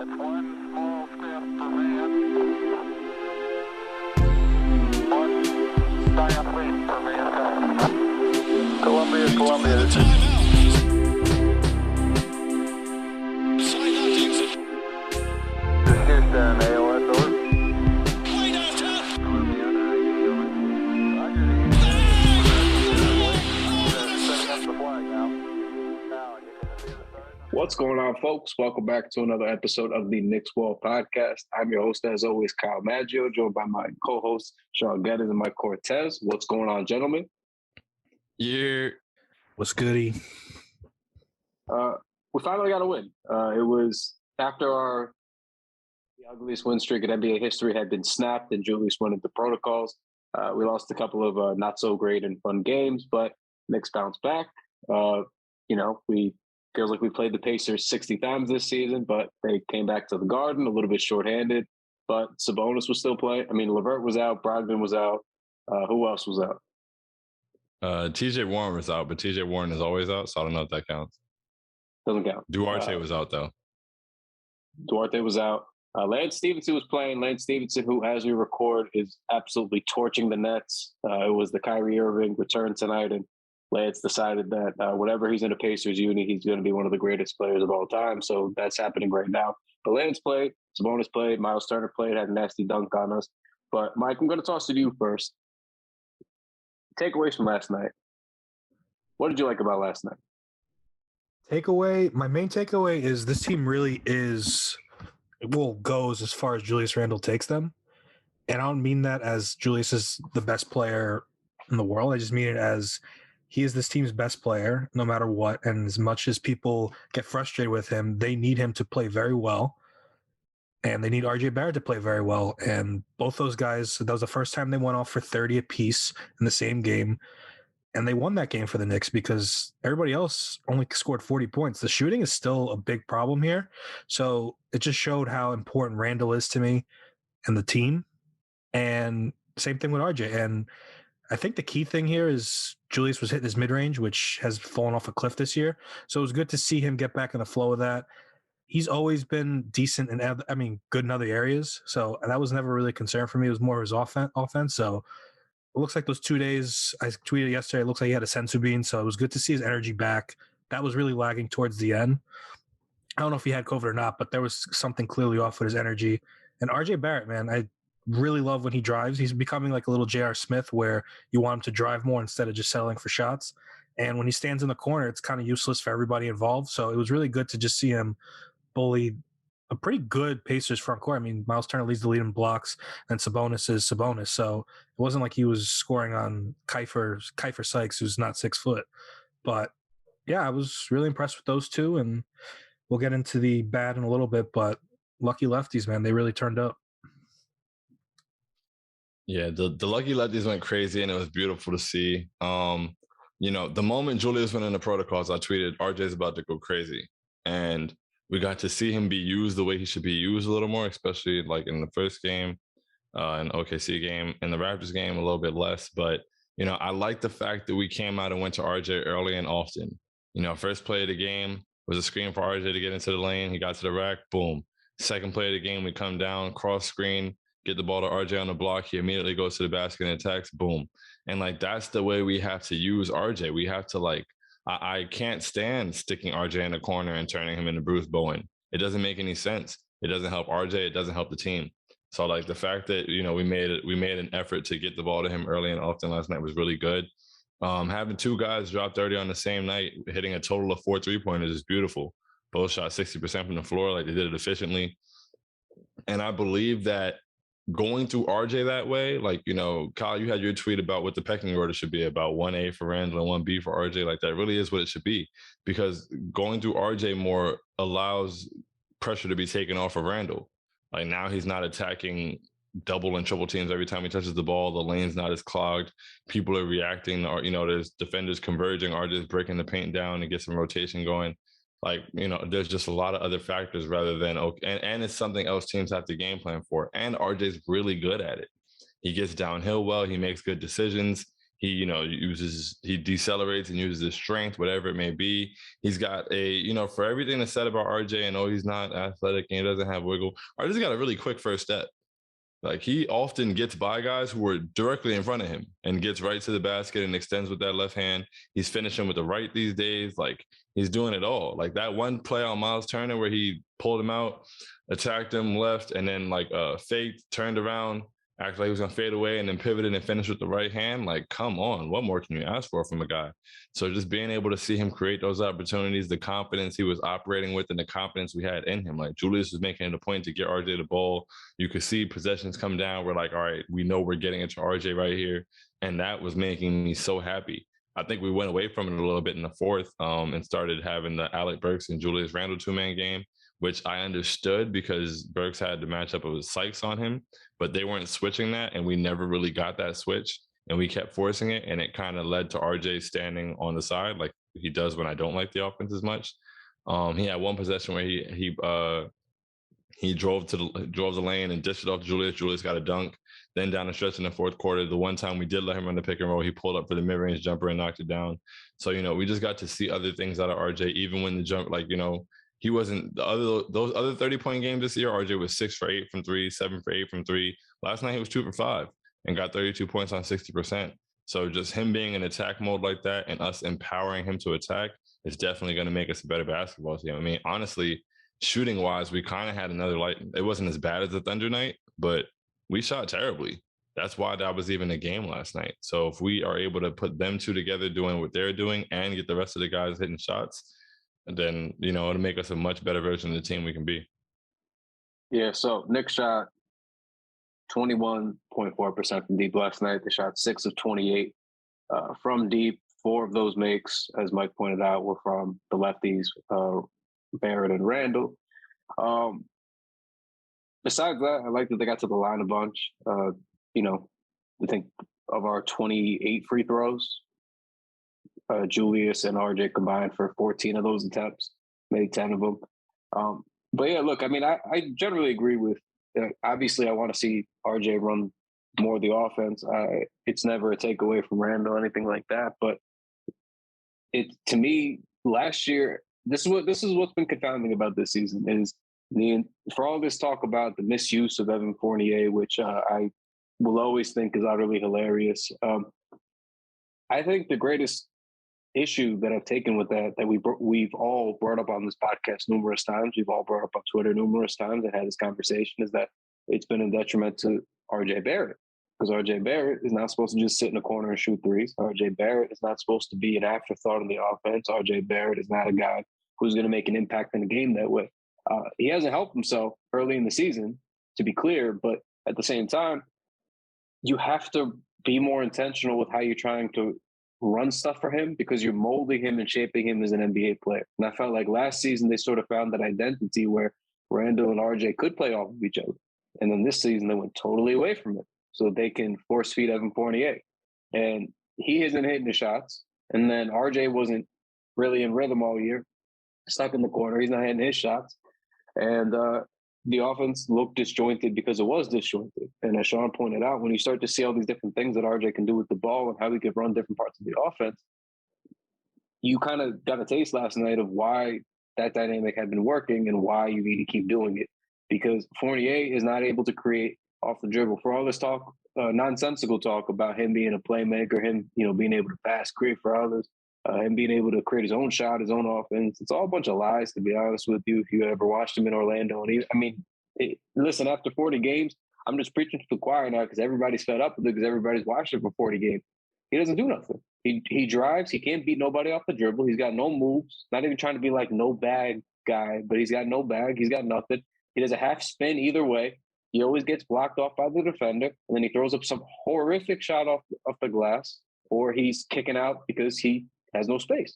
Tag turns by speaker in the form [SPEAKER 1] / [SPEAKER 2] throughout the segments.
[SPEAKER 1] It's one small step for man, one giant leap for mankind. Columbia, this is... This is Houston, AOS, over.
[SPEAKER 2] What's going on, folks? Welcome back to another episode of the Knicks Wall Podcast. I'm your host, as always, Kyle Maggio, joined by my co-hosts, Shaun Geddes and Mike Cortez. What's going on, gentlemen?
[SPEAKER 3] Yeah.
[SPEAKER 4] What's goody?
[SPEAKER 2] We finally got a win. It was after the ugliest win streak in NBA history had been snapped and Julius went into protocols. We lost a couple of not so great and fun games, but Knicks bounced back. Feels like we played the Pacers 60 times this season, but they came back to the Garden a little bit shorthanded. But Sabonis was still playing. I mean, LeVert was out. Brogdon was out. Who else was out?
[SPEAKER 3] TJ Warren was out, but TJ Warren is always out, so I don't know if that counts.
[SPEAKER 2] Doesn't count.
[SPEAKER 3] Duarte was out, though.
[SPEAKER 2] Duarte was out. Lance Stevenson was playing. Lance Stevenson, who, as we record, is absolutely torching the Nets. It was the Kyrie Irving return tonight, and Lance decided that whenever he's in a Pacers unit, he's going to be one of the greatest players of all time. So that's happening right now. But Lance played, Sabonis played, Miles Turner played, had a nasty dunk on us. But Mike, I'm going to toss it to you first. Takeaways from last night. What did you like about last night?
[SPEAKER 4] My main takeaway is this team really goes as far as Julius Randle takes them. And I don't mean that as Julius is the best player in the world. I just mean it as he is this team's best player, no matter what. And as much as people get frustrated with him, they need him to play very well. And they need RJ Barrett to play very well. And both those guys, that was the first time they went off for 30 apiece in the same game. And they won that game for the Knicks because everybody else only scored 40 points. The shooting is still a big problem here. So it just showed how important Randle is to me and the team. And same thing with RJ. And I think the key thing here is Julius was hitting his mid-range, which has fallen off a cliff this year. So it was good to see him get back in the flow of that. He's always been decent good in other areas. So that was never really a concern for me. It was more his offense. So it looks like those 2 days, I tweeted yesterday, it looks like he had a sensu bean. So it was good to see his energy back. That was really lagging towards the end. I don't know if he had COVID or not, but there was something clearly off with his energy. And RJ Barrett, man, I really love when he drives. He's becoming like a little J.R. Smith where you want him to drive more instead of just settling for shots. And when he stands in the corner, it's kind of useless for everybody involved. So it was really good to just see him bully a pretty good Pacers front court. I mean, Miles Turner leads the lead in blocks and Sabonis is Sabonis. So it wasn't like he was scoring on Kiefer Sykes, who's not 6 foot. But yeah, I was really impressed with those two. And we'll get into the bad in a little bit, but Lucky Lefties, man, they really turned up.
[SPEAKER 3] Yeah, the Lucky Lefties went crazy, and it was beautiful to see. The moment Julius went into protocols, I tweeted, RJ's about to go crazy. And we got to see him be used the way he should be used a little more, especially like in the first game, in OKC game, in the Raptors game, a little bit less. But, I like the fact that we came out and went to RJ early and often. First play of the game was a screen for RJ to get into the lane. He got to the rack, boom. Second play of the game, we come down, cross screen, get the ball to RJ on the block. He immediately goes to the basket and attacks. Boom. And that's the way we have to use RJ. We have to I can't stand sticking RJ in the corner and turning him into Bruce Bowen. It doesn't make any sense. It doesn't help RJ. It doesn't help the team. So the fact that, we made an effort to get the ball to him early and often last night was really good. Having two guys drop 30 on the same night, hitting a total of 4 3-pointers is beautiful. Both shot 60% from the floor. They did it efficiently. And I believe that going through RJ that way, Kyle, you had your tweet about what the pecking order should be, about 1A for Randle and 1B for RJ. That really is what it should be, because going through RJ more allows pressure to be taken off of Randle. Now he's not attacking double and triple teams every time he touches the ball. The lane's not as clogged. People are reacting, or, there's defenders converging. RJ's breaking the paint down to get some rotation going. There's just a lot of other factors rather than, and it's something else teams have to game plan for. And RJ's really good at it. He gets downhill well. He makes good decisions. he decelerates and uses his strength, whatever it may be. He's got for everything that's said about RJ and he's not athletic and he doesn't have wiggle, RJ's got a really quick first step. Like, he often gets by guys who are directly in front of him and gets right to the basket and extends with that left hand. He's finishing with the right these days. Like, he's doing it all. Like, that one play on Miles Turner where he pulled him out, attacked him left, and then faked, turned around, acted like he was going to fade away, and then pivoted and finished with the right hand. Like, come on. What more can you ask for from a guy? So just being able to see him create those opportunities, the confidence he was operating with, and the confidence we had in him. Like, Julius was making it a point to get RJ the ball. You could see possessions come down. We're like, all right, we know we're getting it to RJ right here. And that was making me so happy. I think we went away from it a little bit in the fourth and started having the Alec Burks and Julius Randle two-man game, which I understood because Burks had the matchup of Sykes on him, but they weren't switching that, and we never really got that switch, and we kept forcing it, and it kind of led to RJ standing on the side like he does when I don't like the offense as much. He had one possession where he drove the lane and dished it off to Julius. Julius got a dunk. Then down the stretch in the fourth quarter, the one time we did let him run the pick and roll, he pulled up for the mid-range jumper and knocked it down. So, we just got to see other things out of RJ, even when the jump, he wasn't those other 30-point games this year. RJ was 6 for 8 from 3, 7 for 8 from 3. Last night he was 2 for 5 and got 32 points on 60%. So just him being in attack mode like that and us empowering him to attack is definitely going to make us a better basketball team. I mean, honestly, shooting wise, we kind of had another it wasn't as bad as the Thunder night, but we shot terribly. That's why that was even a game last night. So if we are able to put them two together doing what they're doing and get the rest of the guys hitting shots, then, it'll make us a much better version of the team we can be.
[SPEAKER 2] Yeah, so Knicks shot 21.4% from deep last night. They shot 6 of 28 from deep. 4 of those makes, as Mike pointed out, were from the lefties, Barrett and Randle. Besides that, I like that they got to the line a bunch. I think of our 28 free throws, Julius and RJ combined for 14 of those attempts, maybe 10 of them. But yeah, look, I mean, I generally agree with, obviously I want to see RJ run more of the offense. It's never a takeaway from Randle or anything like that. But to me, last year, this is what's been confounding about this season is for all this talk about the misuse of Evan Fournier, which I will always think is utterly hilarious. I think the greatest issue that I've taken with that we've all brought up on this podcast numerous times, we've all brought up on Twitter numerous times and had this conversation, is that it's been a detriment to RJ Barrett, because RJ Barrett is not supposed to just sit in a corner and shoot threes. RJ Barrett is not supposed to be an afterthought in the offense. RJ Barrett is not a guy who's going to make an impact in the game that way. He hasn't helped himself early in the season, to be clear, but at the same time, you have to be more intentional with how you're trying to run stuff for him, because you're molding him and shaping him as an NBA player. And I felt like last season they sort of found that identity where Randle and RJ could play off of each other. And then this season they went totally away from it so they can force feed Evan Fournier. And he isn't hitting the shots. And then RJ wasn't really in rhythm all year, stuck in the corner. He's not hitting his shots. And the offense looked disjointed because it was disjointed. And as Shaun pointed out, when you start to see all these different things that RJ can do with the ball and how he could run different parts of the offense, you kind of got a taste last night of why that dynamic had been working and why you need to keep doing it. Because Fournier is not able to create off the dribble. For all this talk, nonsensical talk about him being a playmaker, him being able to pass, create for others, him being able to create his own shot, his own offense. It's all a bunch of lies, to be honest with you, if you ever watched him in Orlando. And listen, after 40 games, I'm just preaching to the choir now because everybody's fed up with it because everybody's watched it for 40 games. He doesn't do nothing. He drives. He can't beat nobody off the dribble. He's got no moves. Not even trying to be like no bag guy, but he's got no bag. He's got nothing. He does a half spin either way. He always gets blocked off by the defender, and then he throws up some horrific shot off the glass, or he's kicking out because he has no space.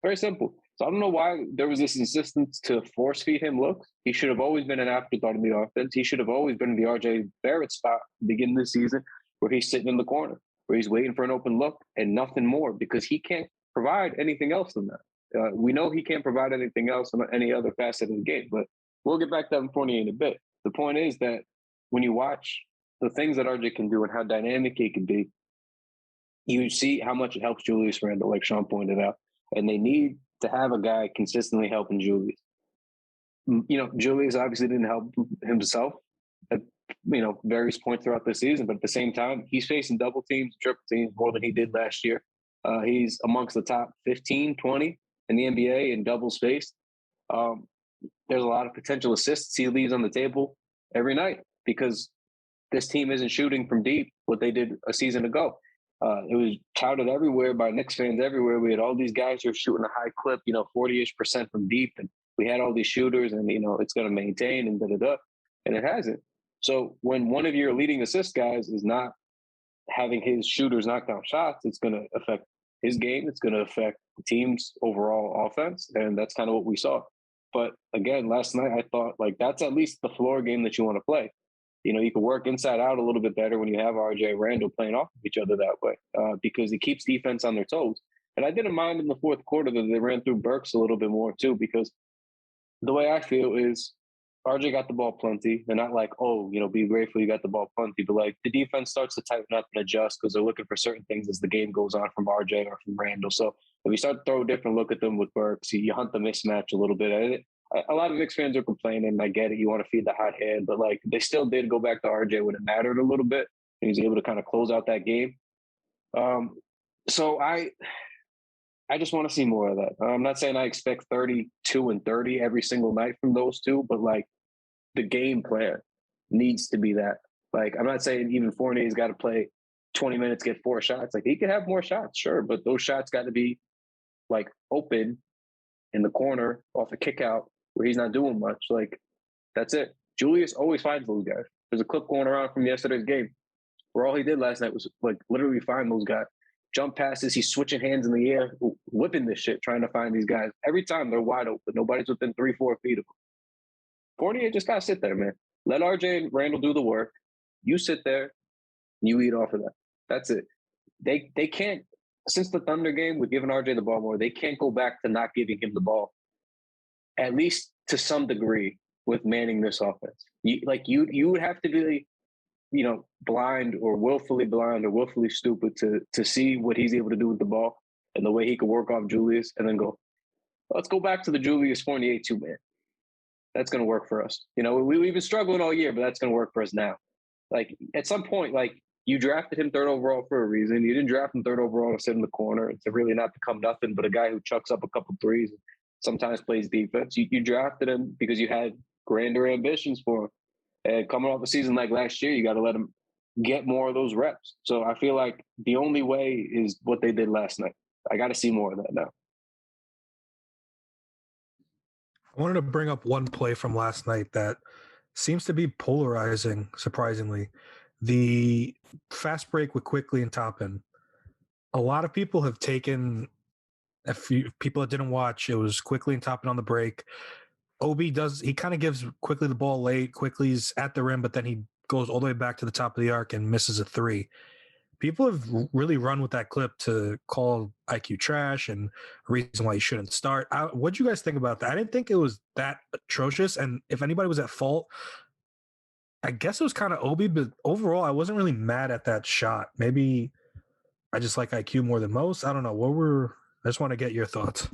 [SPEAKER 2] Very simple. So I don't know why there was this insistence to force feed him looks. He should have always been an afterthought in the offense. He should have always been in the RJ Barrett spot at the beginning of the season where he's sitting in the corner, where he's waiting for an open look and nothing more, because he can't provide anything else than that. We know he can't provide anything else in any other facet of the game, but we'll get back to Evan Fournier in a bit. The point is that when you watch the things that RJ can do and how dynamic he can be, you see how much it helps Julius Randle, like Shaun pointed out, and they need to have a guy consistently helping Julius. Julius obviously didn't help himself at various points throughout the season, but at the same time, he's facing double teams, triple teams more than he did last year. He's amongst the top 15, 20 in the NBA in double space. There's a lot of potential assists he leaves on the table every night because this team isn't shooting from deep what they did a season ago. It was touted everywhere by Knicks fans everywhere. We had all these guys who are shooting a high clip, 40-ish% from deep. And we had all these shooters and, it's going to maintain and da-da-da. And it hasn't. So when one of your leading assist guys is not having his shooters knock down shots, it's going to affect his game. It's going to affect the team's overall offense. And that's kind of what we saw. But again, last night, I thought that's at least the floor game that you want to play. You can work inside out a little bit better when you have RJ and Randle playing off of each other that way because it keeps defense on their toes. And I didn't mind in the fourth quarter that they ran through Burks a little bit more too, because the way I feel is RJ got the ball plenty. They're not be grateful you got the ball plenty, but the defense starts to tighten up and adjust because they're looking for certain things as the game goes on from RJ or from Randle. So if you start to throw a different look at them with Burks, you hunt the mismatch a little bit. A lot of Knicks fans are complaining. I get it. You want to feed the hot hand, but they still did go back to RJ when it mattered a little bit. And he was able to kind of close out that game. So I just want to see more of that. I'm not saying I expect 32 and 30 every single night from those two, but the game plan needs to be that. I'm not saying even Fournier's got to play 20 minutes, get 4 shots. He could have more shots, sure, but those shots got to be open in the corner off a kick out where he's not doing much. That's it. Julius always finds those guys. There's a clip going around from yesterday's game where all he did last night was literally find those guys. Jump passes, he's switching hands in the air, whipping this shit, trying to find these guys. Every time they're wide open. Nobody's within 3-4 feet of him. Fournier just got to sit there, man. Let RJ and Randle do the work. You sit there, and you eat off of that. That's it. They can't, since the Thunder game with giving RJ the ball more, they can't go back to not giving him the ball, at least to some degree, with manning this offense. You would have to be, blind or willfully stupid to see what he's able to do with the ball and the way he could work off Julius and then go, let's go back to the Julius Fournier 2-man. That's going to work for us. We've been struggling all year, but that's going to work for us now. At some point, you drafted him 3rd overall for a reason. You didn't draft him 3rd overall to sit in the corner. It's really not become nothing but a guy who chucks up a couple threes and sometimes plays defense. You drafted him because you had grander ambitions for him. And coming off a season like last year, you got to let him get more of those reps. So I feel like the only way is what they did last night. I got to see more of that now.
[SPEAKER 4] I wanted to bring up one play from last night that seems to be polarizing, surprisingly. The fast break with Quickly and Toppin. A lot of people have taken, if people that didn't watch, it was Quickly and Toppin on the break. Obi he kind of gives Quickly the ball late. Quickly's at the rim, but then he goes all the way back to the top of the arc and misses a 3. People have really run with that clip to call IQ trash and a reason why he shouldn't start. What do you guys think about that? I didn't think it was that atrocious. And if anybody was at fault, I guess it was kind of Obi, but overall, I wasn't really mad at that shot. Maybe I just like IQ more than most. I don't know. I just want to get your thoughts.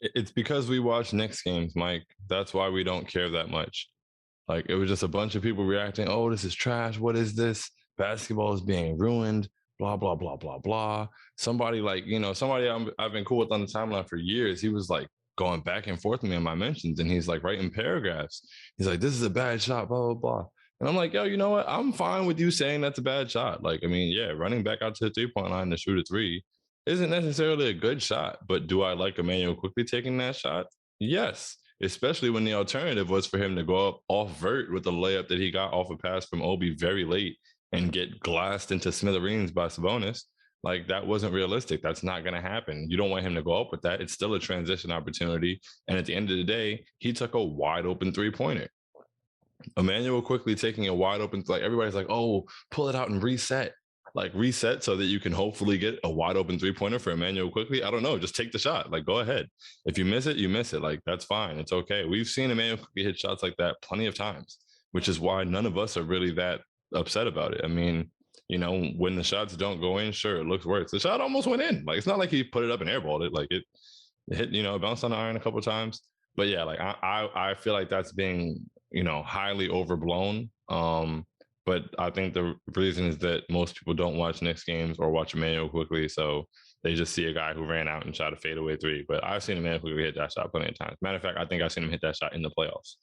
[SPEAKER 3] It's because we watch Knicks games, Mike. That's why we don't care that much. It was just a bunch of people reacting, oh, this is trash. What is this? Basketball is being ruined, blah, blah, blah, blah, blah. Somebody somebody I've been cool with on the timeline for years, he was going back and forth with me on my mentions, and he's writing paragraphs. He's like, this is a bad shot, blah, blah, blah. And I'm like, yo, you know what? I'm fine with you saying that's a bad shot. Running back out to the 3-point line to shoot a 3 isn't necessarily a good shot, but do I like Emmanuel Quickly taking that shot? Yes, especially when the alternative was for him to go up off vert with the layup that he got off a pass from Obi very late and get glassed into smithereens by Sabonis. That wasn't realistic. That's not going to happen. You don't want him to go up with that. It's still a transition opportunity. And at the end of the day, he took a wide open 3-pointer. Emmanuel Quickly taking a wide open, everybody's like, oh, pull it out and reset. Reset so that you can hopefully get a wide open 3-pointer for Emmanuel Quickly. I don't know. Just take the shot. Go ahead. If you miss it, you miss it. That's fine. It's okay. We've seen Emmanuel Quickly hit shots like that plenty of times, which is why none of us are really that upset about it. I mean, when the shots don't go in, sure, it looks worse. The shot almost went in. Like, it's not like he put it up and airballed it. Like, it hit, it bounced on the iron a couple of times. But yeah, like I feel like that's being, highly overblown. But I think the reason is that most people don't watch Knicks games or watch Maggio quickly, so they just see a guy who ran out and shot a fadeaway three. But I've seen Maggio quickly hit that shot plenty of times. Matter of fact, I think I've seen him hit that shot in the playoffs.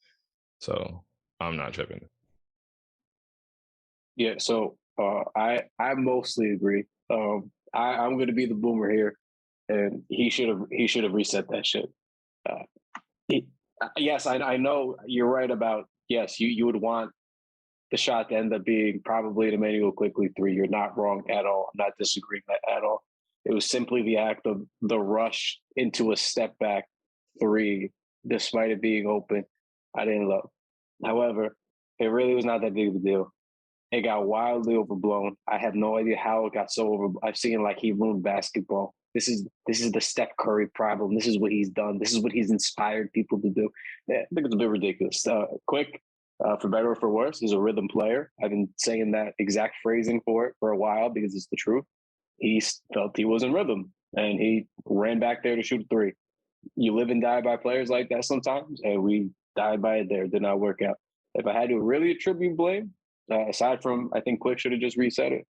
[SPEAKER 3] So I'm not tripping.
[SPEAKER 2] Yeah, so I mostly agree. I'm going to be the boomer here, and he should have reset that shit. Yes, I know you're right about, yes, you would want the shot to end up being probably the manual quickly three. You're not wrong at all. I'm not disagreeing that at all. It was simply the act of the rush into a step back three, despite it being open. I didn't love. However, it really was not that big of a deal. It got wildly overblown. I have no idea how it got so over. I've seen like he ruined basketball. This is the Steph Curry problem. This is what he's done. This is what he's inspired people to do. I think it's a bit ridiculous. Quick, for better or for worse, he's a rhythm player. I've been saying that exact phrasing for it for a while because it's the truth. He felt he was in rhythm, and he ran back there to shoot a three. You live and die by players like that sometimes, and we died by it there. It did not work out. If I had to really attribute blame, aside from I think Quick should have just reset it,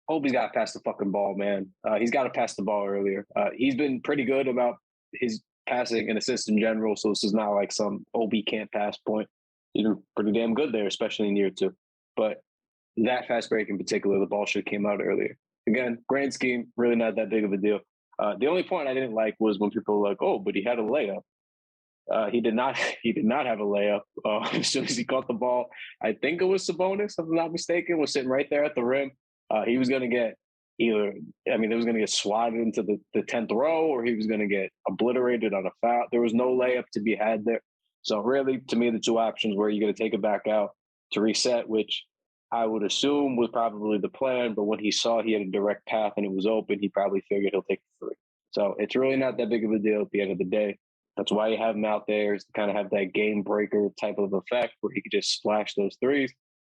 [SPEAKER 2] Obi's got to pass the fucking ball, man. He's got to pass the ball earlier. He's been pretty good about his passing and assists in general, so this is not like some Obi can't pass point. He's been pretty damn good there, especially in year two. But that fast break in particular, the ball should have came out earlier. Again, grand scheme, really not that big of a deal. The only point I didn't like was when people were like, "Oh, but he had a layup." He did not. He did not have a layup. As soon as he caught the ball, I think it was Sabonis, if I'm not mistaken, was sitting right there at the rim. He was going to get he was going to get swatted into the 10th row, or he was going to get obliterated on a foul. There was no layup to be had there. So really, to me, the two options were you're going to take it back out to reset, which I would assume was probably the plan. But when he saw he had a direct path and it was open, he probably figured he'll take the three. So it's really not that big of a deal at the end of the day. That's why you have him out there, is to kind of have that game breaker type of effect where he could just splash those threes.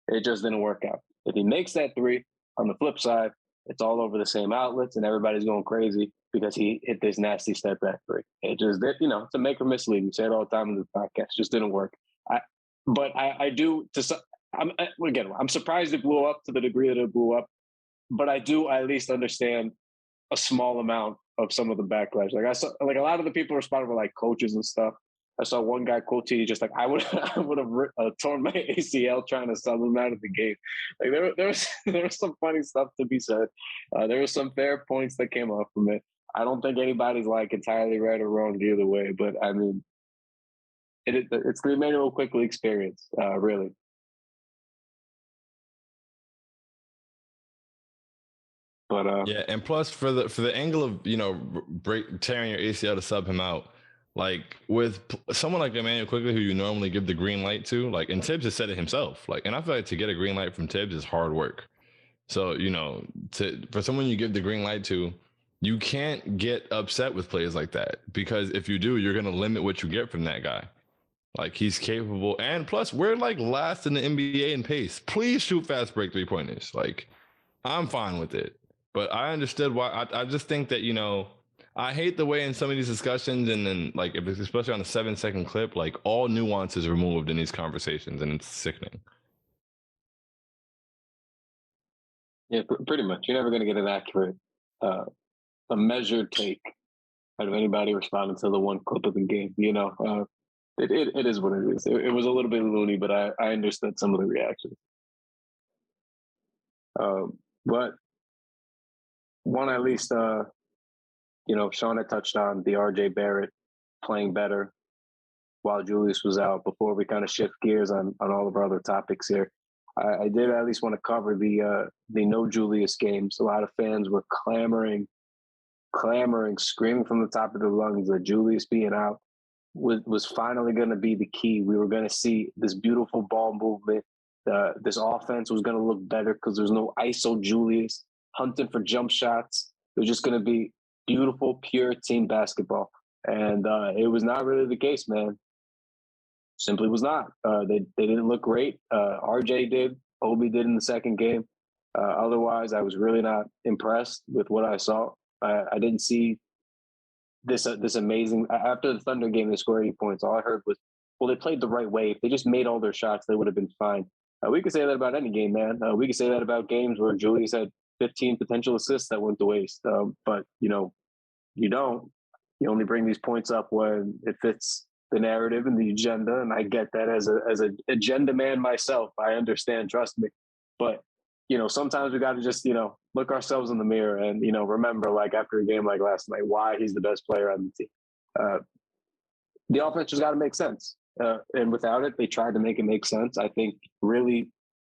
[SPEAKER 2] It just didn't work out. If he makes that three, on the flip side, it's all over the same outlets and everybody's going crazy because he hit this nasty step back three. It just did, it's a make or miss league. We say it all the time in the podcast. It just didn't work. I'm surprised it blew up to the degree that it blew up, but I do at least understand a small amount of some of the backlash. Like I saw, like a lot of the people responded were like coaches and stuff. I saw one guy quote tweeted just like, I would have torn my ACL trying to sub him out of the game. Like there was some funny stuff to be said. There were some fair points that came up from it. I don't think anybody's like entirely right or wrong either way, but I mean, it's the Emmanuel Quickly experience, really. But
[SPEAKER 3] yeah, and plus for the angle of tearing your ACL to sub him out, like with someone like Emmanuel Quickly, who you normally give the green light to, like, and Tibbs has said it himself, like, and I feel like to get a green light from Tibbs is hard work. So for someone you give the green light to, you can't get upset with plays like that, because if you do, you're gonna limit what you get from that guy. Like, he's capable, and plus we're like last in the NBA in pace. Please shoot fast break 3-pointers. Like, I'm fine with it. But I understood why. I just think that, I hate the way in some of these discussions, and then like if it's especially on a 7-second clip, like all nuance is removed in these conversations, and it's sickening.
[SPEAKER 2] Yeah, pretty much. You're never going to get an accurate, a measured take out of anybody responding to the one clip of the game. It is what it is. It was a little bit loony, but I understood some of the reactions. But one, at least, Shaun had touched on the RJ Barrett playing better while Julius was out before we kind of shift gears on all of our other topics here. I did at least want to cover the no Julius games. A lot of fans were clamoring, screaming from the top of their lungs that Julius being out was finally going to be the key. We were going to see this beautiful ball movement. This offense was going to look better because there's no ISO Julius hunting for jump shots. It was just going to be beautiful, pure team basketball. And it was not really the case, man. Simply was not. They didn't look great. RJ did. Obi did in the second game. Otherwise, I was really not impressed with what I saw. I didn't see this amazing. After the Thunder game, they scored 80 points. All I heard was, well, they played the right way. If they just made all their shots, they would have been fine. We could say that about any game, man. We could say that about games where Julius had 15 potential assists that went to waste. But, you don't. You only bring these points up when it fits the narrative and the agenda. And I get that as an agenda man myself. I understand, trust me. But, sometimes we got to just, look ourselves in the mirror and, remember, like, after a game like last night, why he's the best player on the team. The offense just got to make sense. And without it, they tried to make it make sense. I think really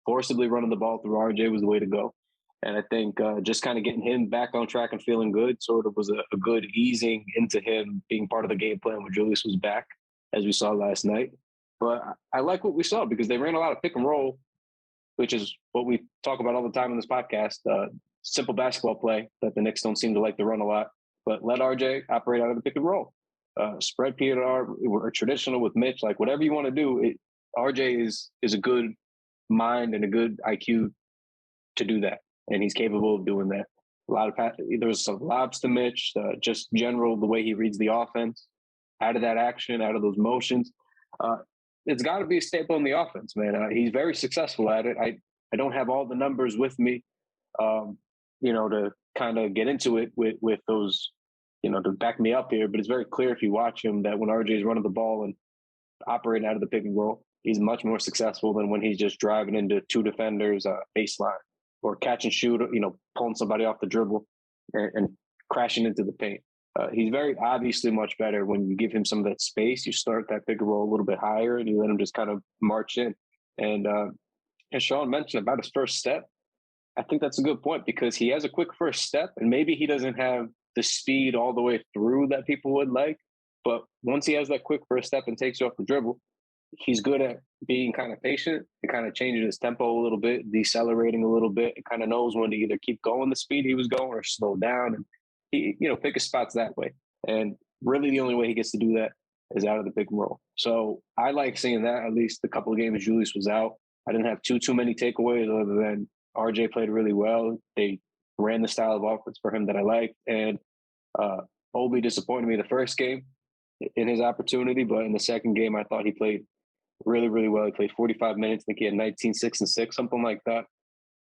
[SPEAKER 2] forcibly running the ball through RJ was the way to go. And I think just kind of getting him back on track and feeling good sort of was a good easing into him being part of the game plan when Julius was back, as we saw last night. But I like what we saw because they ran a lot of pick and roll, which is what we talk about all the time in this podcast. Simple basketball play that the Knicks don't seem to like to run a lot. But let RJ operate out of the pick and roll. Spread PNR or traditional with Mitch, like whatever you want to do. RJ is a good mind and a good IQ to do that, and he's capable of doing that. A lot of there's some lobs to Mitch, just general the way he reads the offense, out of that action, out of those motions. It's got to be a staple in the offense, man. He's very successful at it. I don't have all the numbers with me, to kind of get into it with those. To back me up here, but it's very clear if you watch him that when RJ is running the ball and operating out of the pick and roll, he's much more successful than when he's just driving into two defenders baseline or catch and shoot, pulling somebody off the dribble and crashing into the paint. He's very obviously much better when you give him some of that space. You start that pick and roll a little bit higher and you let him just kind of march in. And as Shaun mentioned about his first step, I think that's a good point because he has a quick first step and maybe he doesn't have the speed all the way through that people would like. But once he has that quick first step and takes you off the dribble, he's good at being kind of patient and kind of changing his tempo a little bit, decelerating a little bit, and kind of knows when to either keep going the speed he was going or slow down. And he, pick his spots that way. And really the only way he gets to do that is out of the pick and roll. So I like seeing that. At least a couple of games Julius was out, I didn't have too many takeaways other than RJ played really well. They ran the style of offense for him that I liked. And Obi disappointed me the first game in his opportunity, but in the second game, I thought he played really, really well. He played 45 minutes. I think he had 19, 6 and 6, something like that.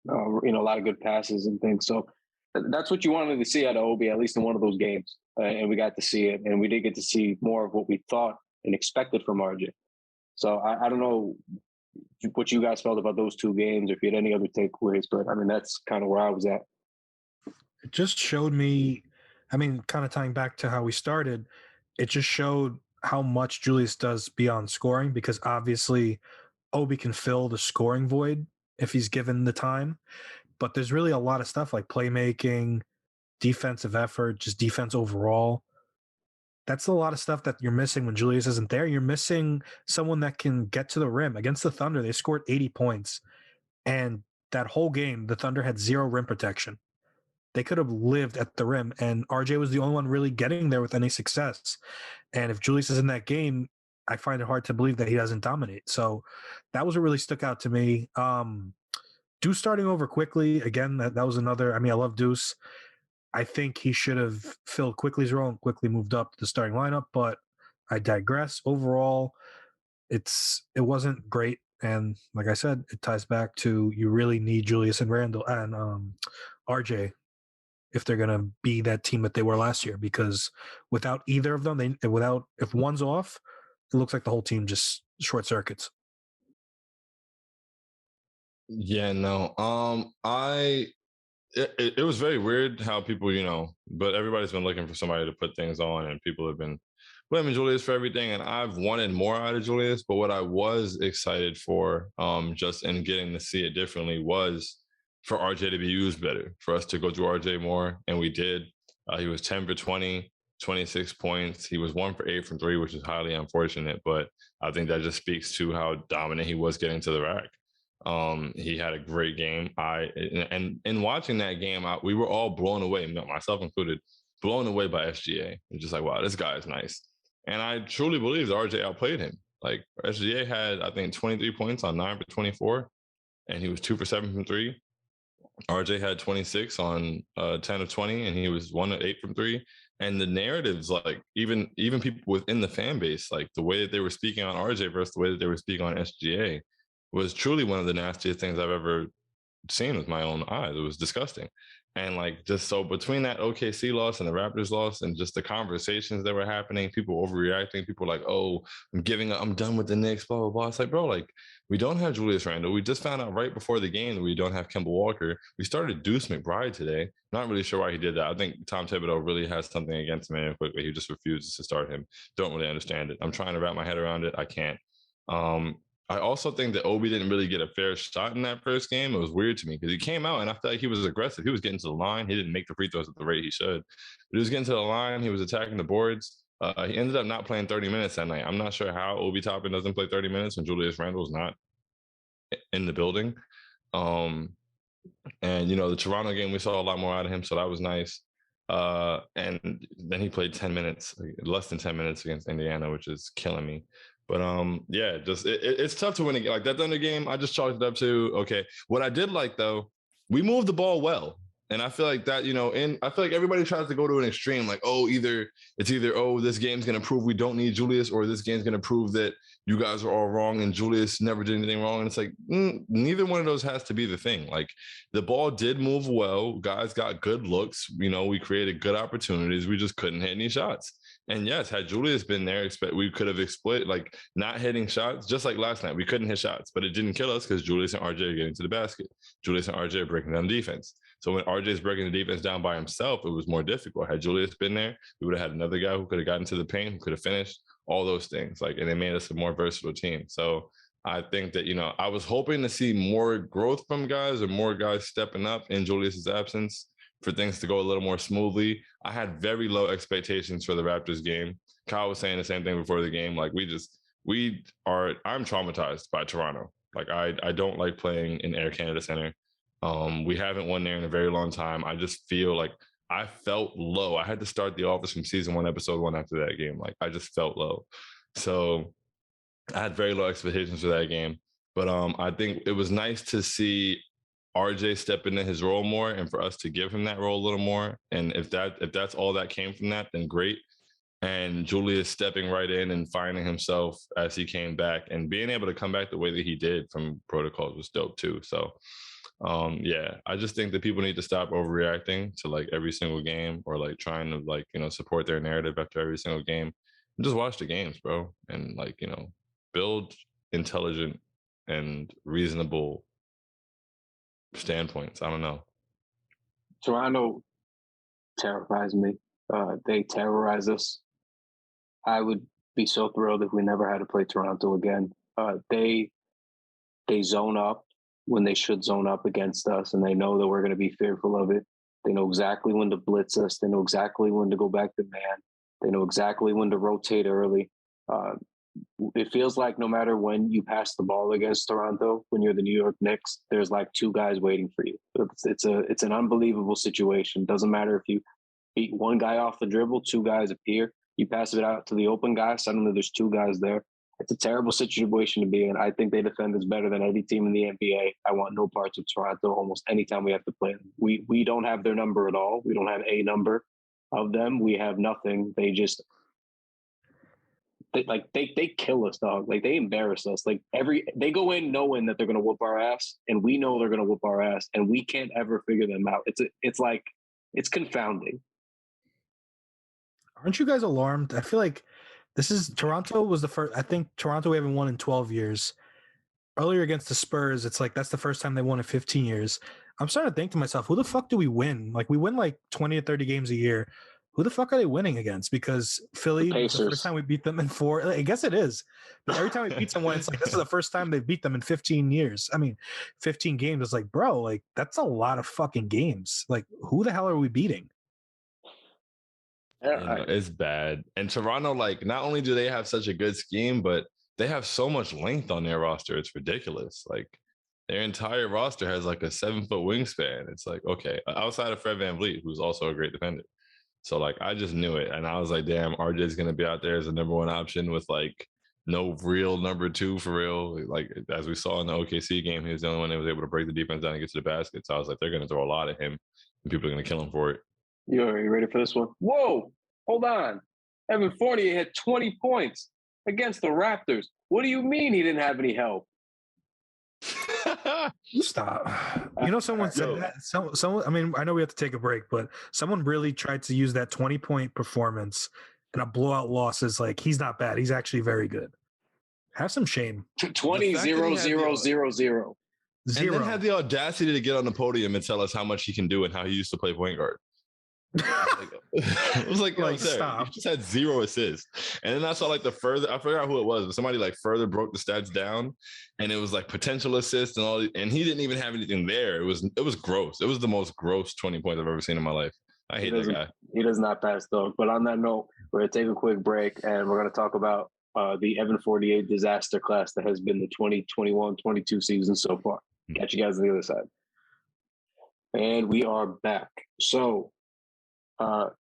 [SPEAKER 2] A lot of good passes and things. So that's what you wanted to see out of Obi, at least in one of those games. And we got to see it. And we did get to see more of what we thought and expected from RJ. So I don't know what you guys felt about those two games, or if you had any other takeaways, but I mean, that's kind of where I was at.
[SPEAKER 4] It just showed me, kind of tying back to how we started, it just showed how much Julius does beyond scoring, because obviously Obi can fill the scoring void if he's given the time. But there's really a lot of stuff like playmaking, defensive effort, just defense overall. That's a lot of stuff that you're missing when Julius isn't there. You're missing someone that can get to the rim. Against the Thunder, they scored 80 points. And that whole game, the Thunder had 0 rim protection. They could have lived at the rim, and RJ was the only one really getting there with any success. And if Julius is in that game, I find it hard to believe that he doesn't dominate. So that was what really stuck out to me. Deuce starting over quickly, again, that was another. I love Deuce. I think he should have filled Quickly's role and quickly moved up to the starting lineup, but I digress. Overall, it wasn't great. And like I said, it ties back to you really need Julius and Randle and RJ if they're going to be that team that they were last year, because without either of them, if one's off, it looks like the whole team just short circuits.
[SPEAKER 3] Yeah, no. It was very weird how people, but everybody's been looking for somebody to put things on, and people have been blaming Julius for everything. And I've wanted more out of Julius, but what I was excited for, just in getting to see it differently, was for RJ to be used better, for us to go through RJ more, and we did. He was 10 for 20, 26 points. He was 1 for 8 from 3, which is highly unfortunate, but I think that just speaks to how dominant he was getting to the rack. He had a great game. And in watching that game, we were all blown away, myself included, blown away by SGA. And just like, wow, this guy is nice. And I truly believe that RJ outplayed him. Like, SGA had, I think, 23 points on 9 for 24. and he was 2 for 7 from 3. RJ had 26 on 10 of 20, and he was 1 of 8 from 3. And the narratives, like even people within the fan base, like the way that they were speaking on RJ versus the way that they were speaking on SGA was truly one of the nastiest things I've ever seen with my own eyes. It was disgusting. And like, just so between that OKC loss and the Raptors loss and just the conversations that were happening, people overreacting, people like, oh, I'm giving up, I'm done with the Knicks, blah, blah, blah. It's like, bro, like, we don't have Julius Randle. We just found out right before the game that we don't have Kemba Walker. We started Deuce McBride today. Not really sure why he did that. I think Tom Thibodeau really has something against him, and quickly he just refuses to start him. Don't really understand it. I'm trying to wrap my head around it. I can't. I also think that Obi didn't really get a fair shot in that first game. It was weird to me because he came out and I felt like he was aggressive. He was getting to the line. He didn't make the free throws at the rate he should. But he was getting to the line. He was attacking the boards. He ended up not playing 30 minutes that night. I'm not sure how Obi Toppin doesn't play 30 minutes when Julius Randle is not in the building. And, you know, the Toronto game, we saw a lot more out of him, so that was nice. And then he played 10 minutes, less than 10 minutes against Indiana, which is killing me. But yeah, just it's tough to win a game. Like that Thunder game, I just chalked it up to, okay. What I did like though, we moved the ball well. And I feel like that, you know, and I feel like everybody tries to go to an extreme, like, oh, it's either, oh, this game's going to prove we don't need Julius, or this game's going to prove that you guys are all wrong and Julius never did anything wrong. And it's like, neither one of those has to be the thing. Like the ball did move well. Guys got good looks. You know, we created good opportunities. We just couldn't hit any shots. And yes, had Julius been there, we could have exploited, like not hitting shots, just like last night. We couldn't hit shots, but it didn't kill us because Julius and RJ are getting to the basket. Julius and RJ are breaking down defense. So when RJ's breaking the defense down by himself, it was more difficult. Had Julius been there, we would have had another guy who could have gotten to the paint, who could have finished, all those things. Like, and it made us a more versatile team. So I think that, you know, I was hoping to see more growth from guys or more guys stepping up in Julius's absence for things to go a little more smoothly. I had very low expectations for the Raptors game. Kyle was saying the same thing before the game. Like I'm traumatized by Toronto. Like I don't like playing in Air Canada Center. We haven't won there in a very long time. I just feel like I felt low. I had to start The Office from season 1, episode 1 after that game. Like I just felt low. So I had very low expectations for that game. But I think it was nice to see RJ step into his role more and for us to give him that role a little more. And if that's all that came from that, then great. And Julius stepping right in and finding himself as he came back and being able to come back the way that he did from protocols was dope too. So yeah, I just think that people need to stop overreacting to like every single game or like trying to like, you know, support their narrative after every single game and just watch the games, bro. And like, you know, build intelligent and reasonable standpoints. I don't know.
[SPEAKER 2] Toronto terrifies me. They terrorize us. I would be so thrilled if we never had to play Toronto again. They zone up when they should zone up against us, and they know that we're going to be fearful of it. They know exactly when to blitz us. They know exactly when to go back to man. They know exactly when to rotate early. It feels like no matter when you pass the ball against Toronto, when you're the New York Knicks, there's like 2 guys waiting for you. It's an unbelievable situation. Doesn't matter if you beat 1 guy off the dribble, 2 guys appear. You pass it out to the open guy, suddenly there's 2 guys there. It's a terrible situation to be in. I think they defend us better than any team in the NBA. I want no parts of Toronto almost anytime we have to play them. We don't have their number at all. We don't have a number of them. We have nothing. They just they kill us, dog. Like they embarrass us. Like they go in knowing that they're gonna whoop our ass, and we know they're gonna whoop our ass, and we can't ever figure them out. It's confounding.
[SPEAKER 4] Aren't you guys alarmed? I feel like Toronto was the first. I think Toronto we haven't won in 12 years. Earlier against the Spurs, it's like that's the first time they won in 15 years. I'm starting to think to myself, who the fuck do we win? Like we win like 20 to 30 games a year. Who the fuck are they winning against? Because Philly, the first time we beat them in 4, I guess it is. But every time we beat someone, it's like this is the first time they beat them in 15 years. I mean, 15 games. It's like, bro, like that's a lot of fucking games. Like, who the hell are we beating?
[SPEAKER 3] Yeah, it's bad. And Toronto, like, not only do they have such a good scheme, but they have so much length on their roster. It's ridiculous. Like, their entire roster has like a 7-foot wingspan. It's like, okay, outside of Fred VanVleet, who's also a great defender. So, like, I just knew it. And I was like, damn, RJ's going to be out there as the number 1 option with, like, no real number two for real. Like, as we saw in the OKC game, he was the only one that was able to break the defense down and get to the basket. So I was like, they're going to throw a lot at him, and people are going to kill him for it.
[SPEAKER 2] You ready for this one? Whoa, hold on. Evan Fournier had 20 points against the Raptors. What do you mean he didn't have any help?
[SPEAKER 4] Stop. You know, someone said that. Someone. I mean, I know we have to take a break, but someone really tried to use that 20-point performance and a blowout loss as like, he's not bad. He's actually very good. Have some shame.
[SPEAKER 2] 20-0-0-0-0.
[SPEAKER 3] And then had the audacity to get on the podium and tell us how much he can do and how he used to play point guard. It was like
[SPEAKER 4] stop.
[SPEAKER 3] He just had 0 assists. And then I saw like I forgot who it was, but somebody like further broke the stats down, and it was like potential assists and all, and he didn't even have anything there. It was gross. It was the most gross 20 points I've ever seen in my life. I hate that guy.
[SPEAKER 2] He does not pass though. But on that note, we're gonna take a quick break and we're gonna talk about the Evan Fournier disaster class that has been the 2021-22 season so far. Catch you guys on the other side. And we are back. So a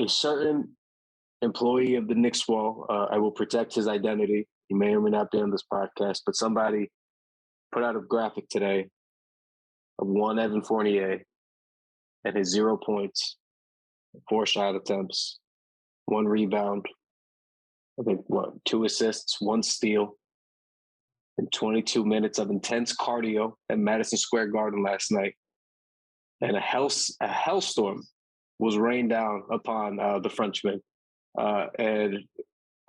[SPEAKER 2] certain employee of the Knicks Wall, I will protect his identity. He may or may not be on this podcast, but somebody put out a graphic today of one Evan Fournier and his 0 points, 4 shot attempts, 1 rebound, I think 2 assists, 1 steal, and 22 minutes of intense cardio at Madison Square Garden last night. And a hellstorm was rained down upon the Frenchman. And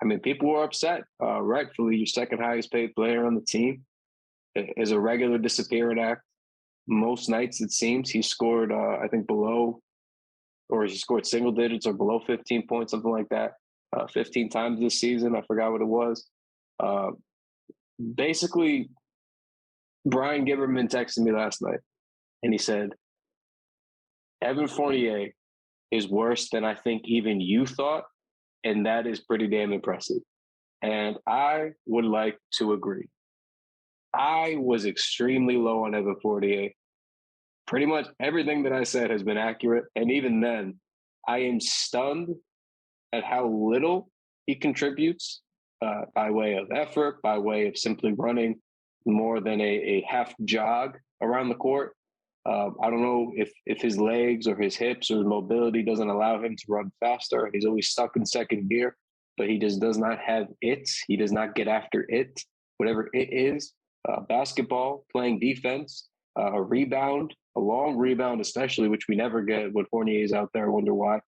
[SPEAKER 2] I mean, people were upset. Rightfully, your second highest paid player on the team is a regular disappearing act. Most nights, it seems, he scored, I think, he scored single digits or below 15 points, something like that, 15 times this season. I forgot what it was. Basically, Brian Gibberman texted me last night, and he said, Evan Fournier is worse than I think even you thought, and that is pretty damn impressive. And I would like to agree. I was extremely low on Evan Fournier. Pretty much everything that I said has been accurate, and even then, I am stunned at how little he contributes by way of effort, by way of simply running more than a half jog around the court. I don't know if his legs or his hips or his mobility doesn't allow him to run faster. He's always stuck in second gear, but he just does not have it. He does not get after it, whatever it is. Basketball, playing defense, a rebound, a long rebound especially, which we never get when Fournier is out there. I wonder why.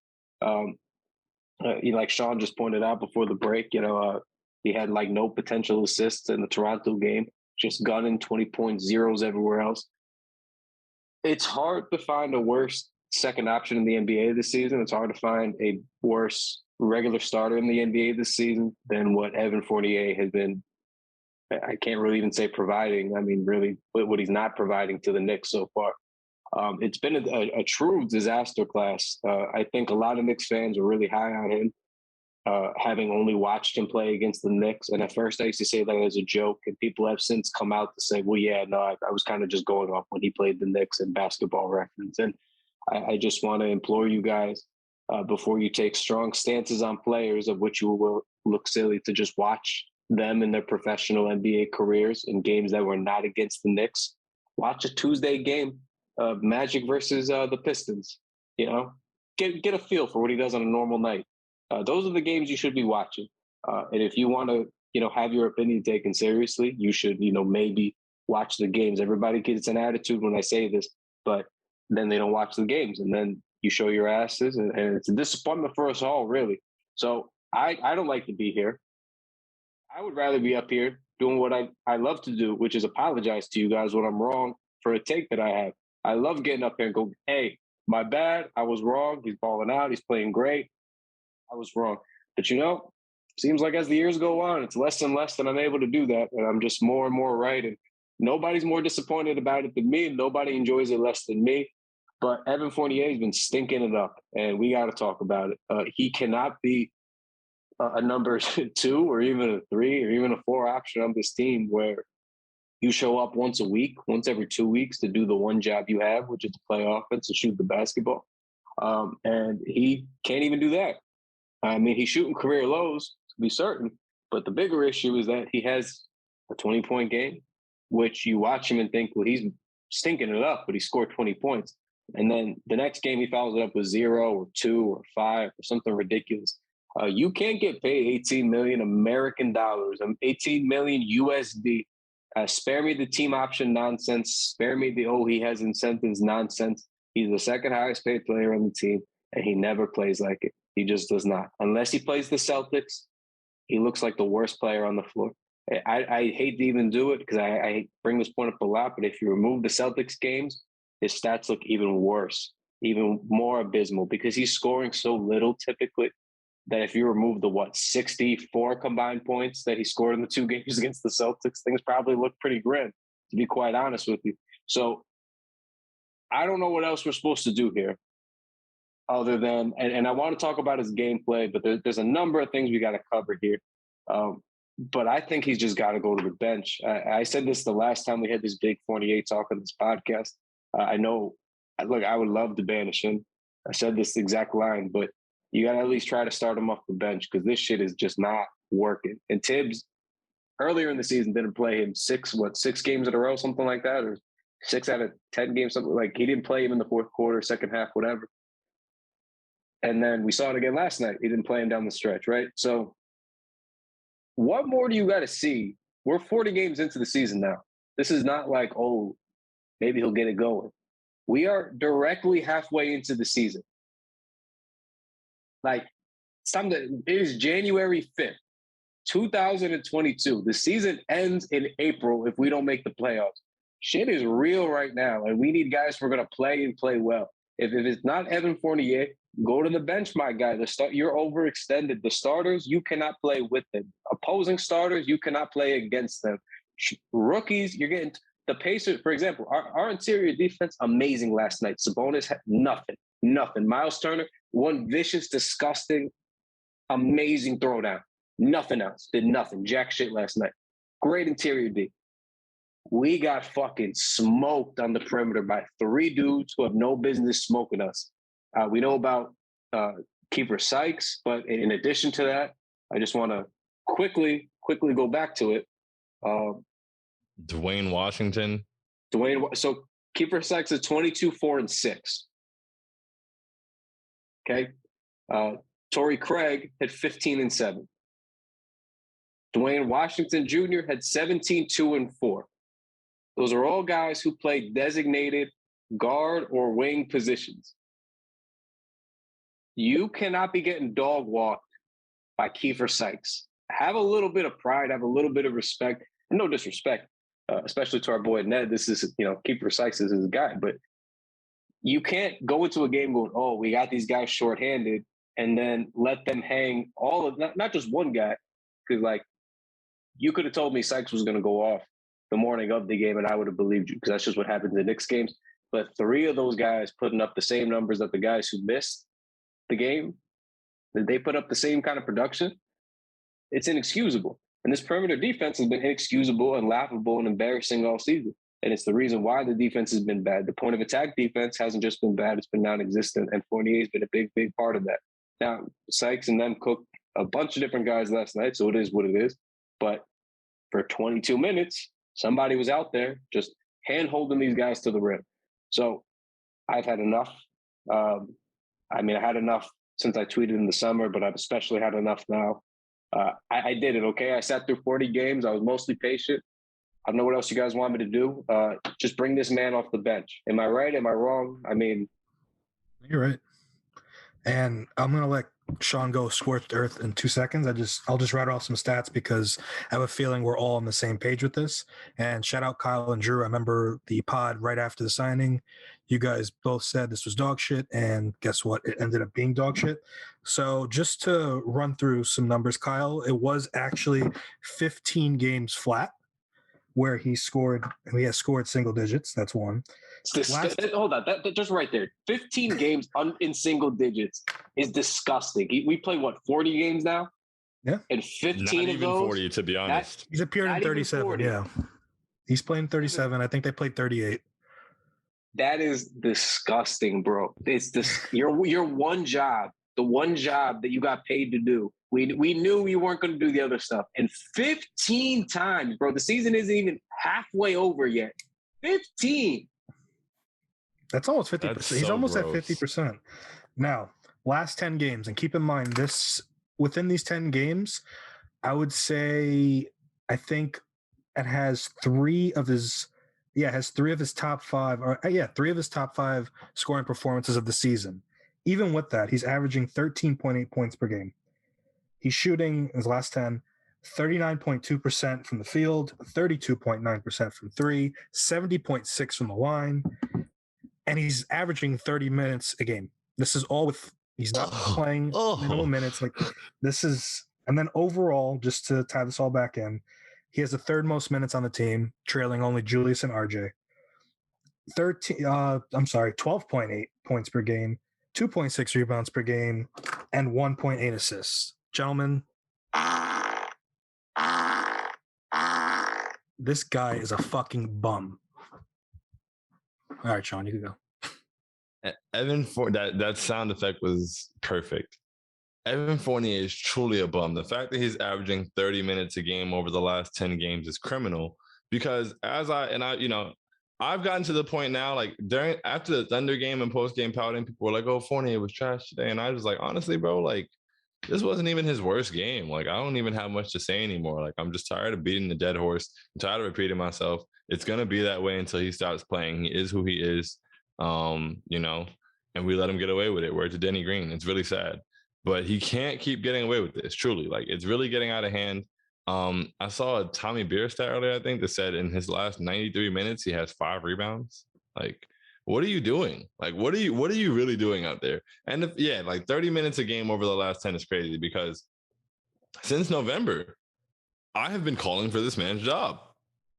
[SPEAKER 2] Like Shaun just pointed out before the break, he had like no potential assists in the Toronto game, just gunning 20-point zeros everywhere else. It's hard to find a worse second option in the NBA this season. It's hard to find a worse regular starter in the NBA this season than what Evan Fournier has been. I can't really even say providing. I mean, really, what he's not providing to the Knicks so far. It's been a true disaster class. I think a lot of Knicks fans are really high on him, having only watched him play against the Knicks. And at first I used to say that as a joke, and people have since come out to say, well, yeah, no, I was kind of just going off when he played the Knicks in Basketball Reference. And I just want to implore you guys, before you take strong stances on players, of which you will look silly, to just watch them in their professional NBA careers in games that were not against the Knicks. Watch a Tuesday game of Magic versus the Pistons. Get a feel for what he does on a normal night. Those are the games you should be watching. And if you want to, have your opinion taken seriously, you should, maybe watch the games. Everybody gets an attitude when I say this, but then they don't watch the games, and then you show your asses, and it's a disappointment for us all, really. So I don't like to be here. I would rather be up here doing what I love to do, which is apologize to you guys when I'm wrong for a take that I have. I love getting up here and go, hey, my bad. I was wrong. He's balling out. He's playing great. I was wrong. But, seems like as the years go on, it's less and less that I'm able to do that. And I'm just more and more right. And nobody's more disappointed about it than me. And nobody enjoys it less than me. But Evan Fournier has been stinking it up. And we got to talk about it. He cannot be a number 2 or even a 3 or even a 4 option on this team where you show up once a week, once every 2 weeks to do the one job you have, which is to play offense and shoot the basketball. And he can't even do that. I mean, he's shooting career lows, to be certain, But the bigger issue is that he has a 20-point game, which you watch him and think, well, he's stinking it up, but he scored 20 points. And then the next game he follows it up with 0 or 2 or 5 or something ridiculous. You can't get paid 18 million American dollars, 18 million USD. Spare me the team option nonsense. Spare me the, he has incentives nonsense. He's the second highest paid player on the team, and he never plays like it. He just does not. Unless he plays the Celtics, he looks like the worst player on the floor. I hate to even do it because I bring this point up a lot, but if you remove the Celtics games, his stats look even worse, even more abysmal, because he's scoring so little typically that if you remove the 64 combined points that he scored in the 2 games against the Celtics, things probably look pretty grim, to be quite honest with you. So I don't know what else we're supposed to do here other than, and I want to talk about his gameplay, but there's a number of things we got to cover here. But I think he's just got to go to the bench. I said this the last time we had this big Fournier talk on this podcast. I know, look, I would love to banish him. I said this exact line, but you got to at least try to start him off the bench because this shit is just not working. And Tibbs, earlier in the season, didn't play him 6 games in a row, something like that, or 6 out of 10 games, something like he didn't play him in the fourth quarter, second half, whatever. And then we saw it again last night. He didn't play him down the stretch, right? So what more do you got to see? We're 40 games into the season now. This is not like, maybe he'll get it going. We are directly halfway into the season. Like, it is January 5th, 2022. The season ends in April if we don't make the playoffs. Shit is real right now, and we need guys who are going to play and play well. If it's not Evan Fournier, go to the bench, my guy. You're overextended. The starters, you cannot play with them. Opposing starters, you cannot play against them. Rookies, you're getting the Pacers, for example, our interior defense, amazing last night. Sabonis had nothing. Miles Turner, one vicious, disgusting, amazing throwdown. Nothing else. Did nothing. Jack shit last night. Great interior D. We got fucking smoked on the perimeter by 3 dudes who have no business smoking us. We know about Kiefer Sykes, but in addition to that, I just want to quickly go back to it.
[SPEAKER 3] Dwayne Washington.
[SPEAKER 2] So Kiefer Sykes is 22, 4, and 6. Okay. Torrey Craig had 15 and 7. Dwayne Washington Jr. had 17, 2, and 4. Those are all guys who played designated guard or wing positions. You cannot be getting dog walked by Kiefer Sykes. Have a little bit of pride, have a little bit of respect, and no disrespect, especially to our boy Ned. This is, Kiefer Sykes is his guy, but you can't go into a game going, we got these guys shorthanded, and then let them hang all of, not just one guy, because you could have told me Sykes was going to go off the morning of the game, and I would have believed you because that's just what happens in Knicks games. But 3 of those guys putting up the same numbers that the guys who missed the game, they put up the same kind of production. It's inexcusable. And this perimeter defense has been inexcusable and laughable and embarrassing all season. And it's the reason why the defense has been bad. The point of attack defense hasn't just been bad, it's been non-existent. And Fournier's been a big, big part of that. Now, Sykes and them cooked a bunch of different guys last night, so it is what it is. But for 22 minutes, somebody was out there just hand-holding these guys to the rim. So I've had enough. I had enough since I tweeted in the summer, but I've especially had enough now. I did it, okay? I sat through 40 games. I was mostly patient. I don't know what else you guys want me to do. Just bring this man off the bench. Am I right? Am I wrong?
[SPEAKER 4] You're right. And I'm going to let Shaun go scorched earth in 2 seconds. I'll just rattle off some stats because I have a feeling we're all on the same page with this. And shout out Kyle and Drew. I remember the pod right after the signing. You guys both said this was dog shit, and guess what? It ended up being dog shit. So just to run through some numbers, Kyle, it was actually 15 games flat where he has scored single digits. That's one.
[SPEAKER 2] Hold on, that just right there. 15 games in single digits is disgusting. We play 40 games now?
[SPEAKER 4] Yeah.
[SPEAKER 2] And 15
[SPEAKER 3] Not
[SPEAKER 2] of
[SPEAKER 3] even
[SPEAKER 2] those,
[SPEAKER 3] 40, to be honest.
[SPEAKER 4] He's appeared in 37, yeah. He's playing 37. I think they played 38.
[SPEAKER 2] That is disgusting, bro. It's this. Your one job the one job that you got paid to do. We knew you weren't going to do the other stuff. And 15 times, bro. The season isn't even halfway over yet. 15.
[SPEAKER 4] That's almost 50%.
[SPEAKER 3] That's
[SPEAKER 4] He's
[SPEAKER 3] so
[SPEAKER 4] almost
[SPEAKER 3] gross.
[SPEAKER 4] at 50%. Now, last 10 games, and keep in mind this within these 10 games, I would say I think it has three of his top five scoring performances of the season. Even with that, he's averaging 13.8 points per game. He's shooting his last 10, 39.2% from the field, 32.9% from three, 70.6 from the line, and he's averaging 30 minutes a game. This is all with he's not playing minimal minutes. Like this is, and then overall, just to tie this all back in, he has the third most minutes on the team, trailing only Julius and RJ. 12.8 points per game, 2.6 rebounds per game, and 1.8 assists. Gentlemen, this guy is a fucking bum. All right, Shaun, you can go.
[SPEAKER 3] That sound effect was perfect. Evan Fournier is truly a bum. The fact that he's averaging 30 minutes a game over the last 10 games is criminal because I've gotten to the point now, like after the Thunder game and post-game pouting, people were like, oh, Fournier was trash today. And I was like, honestly, bro, like this wasn't even his worst game. Like, I don't even have much to say anymore. Like, I'm just tired of beating the dead horse. I'm tired of repeating myself. It's going to be that way until he stops playing. He is who he is, and we let him get away with it. Word to Denny Green. It's really sad. But he can't keep getting away with this, truly. Like, it's really getting out of hand. I saw a Tommy Beer stat earlier, I think, that said in his last 93 minutes, he has 5 rebounds. Like, what are you doing? Like, what are you really doing out there? And 30 minutes a game over the last 10 is crazy because since November, I have been calling for this man's job,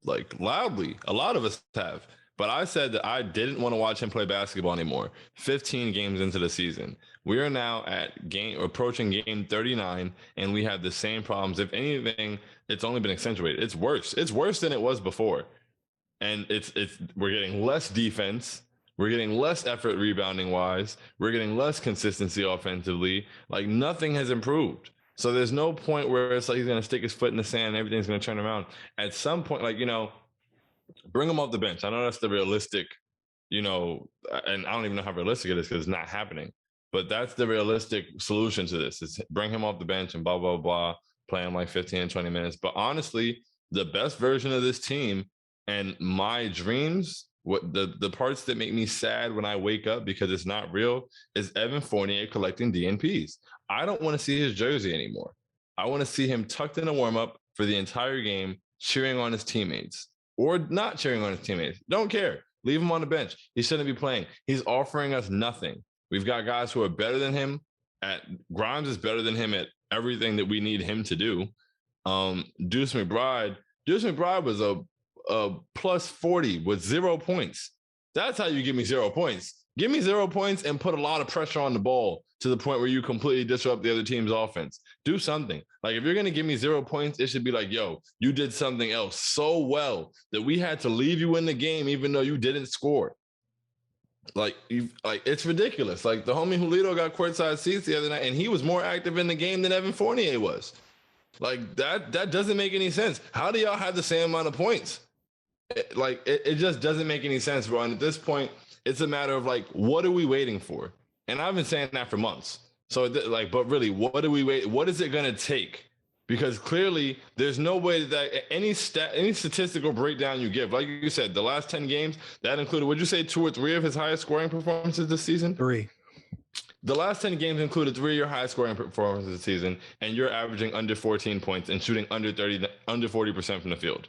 [SPEAKER 3] like loudly. A lot of us have. But I said that I didn't want to watch him play basketball anymore. 15 games into the season. We are now approaching game 39, and we have the same problems. If anything, it's only been accentuated. It's worse. It's worse than it was before. And we're getting less defense. We're getting less effort rebounding wise. We're getting less consistency offensively. Like nothing has improved. So there's no point where it's like he's going to stick his foot in the sand and everything's going to turn around. At some point, bring him off the bench. I know that's the realistic, and I don't even know how realistic it is because it's not happening. But that's the realistic solution to this is bring him off the bench and blah, blah, blah, play him like 15 and 20 minutes. But honestly, the best version of this team and my dreams, what the parts that make me sad when I wake up because it's not real is Evan Fournier collecting DNPs. I don't want to see his jersey anymore. I want to see him tucked in a warm-up for the entire game, cheering on his teammates or not cheering on his teammates. Don't care. Leave him on the bench. He shouldn't be playing. He's offering us nothing. We've got guys who are better than him Grimes is better than him at everything that we need him to do. Deuce McBride was a plus 40 with 0 points. That's how you give me 0 points. Give me 0 points and put a lot of pressure on the ball to the point where you completely disrupt the other team's offense. Do something. Like if you're going to give me 0 points, it should be like, yo, you did something else so well that we had to leave you in the game even though you didn't score. Like it's ridiculous. Like the homie Julito got courtside seats the other night and he was more active in the game than Evan Fournier was. Like that doesn't make any sense. How do y'all have the same amount of points? It just doesn't make any sense, bro. And at this point, it's a matter of like, what are we waiting for? And I've been saying that for months. So but really, what do we wait? What is it going to take? Because clearly there's no way that any statistical breakdown you give, like you said, the last 10 games, that included, would you say 2 or 3 of his highest scoring performances this season?
[SPEAKER 4] 3.
[SPEAKER 3] The last 10 games included 3 of your highest scoring performances this season, and you're averaging under 14 points and shooting under 40% from the field.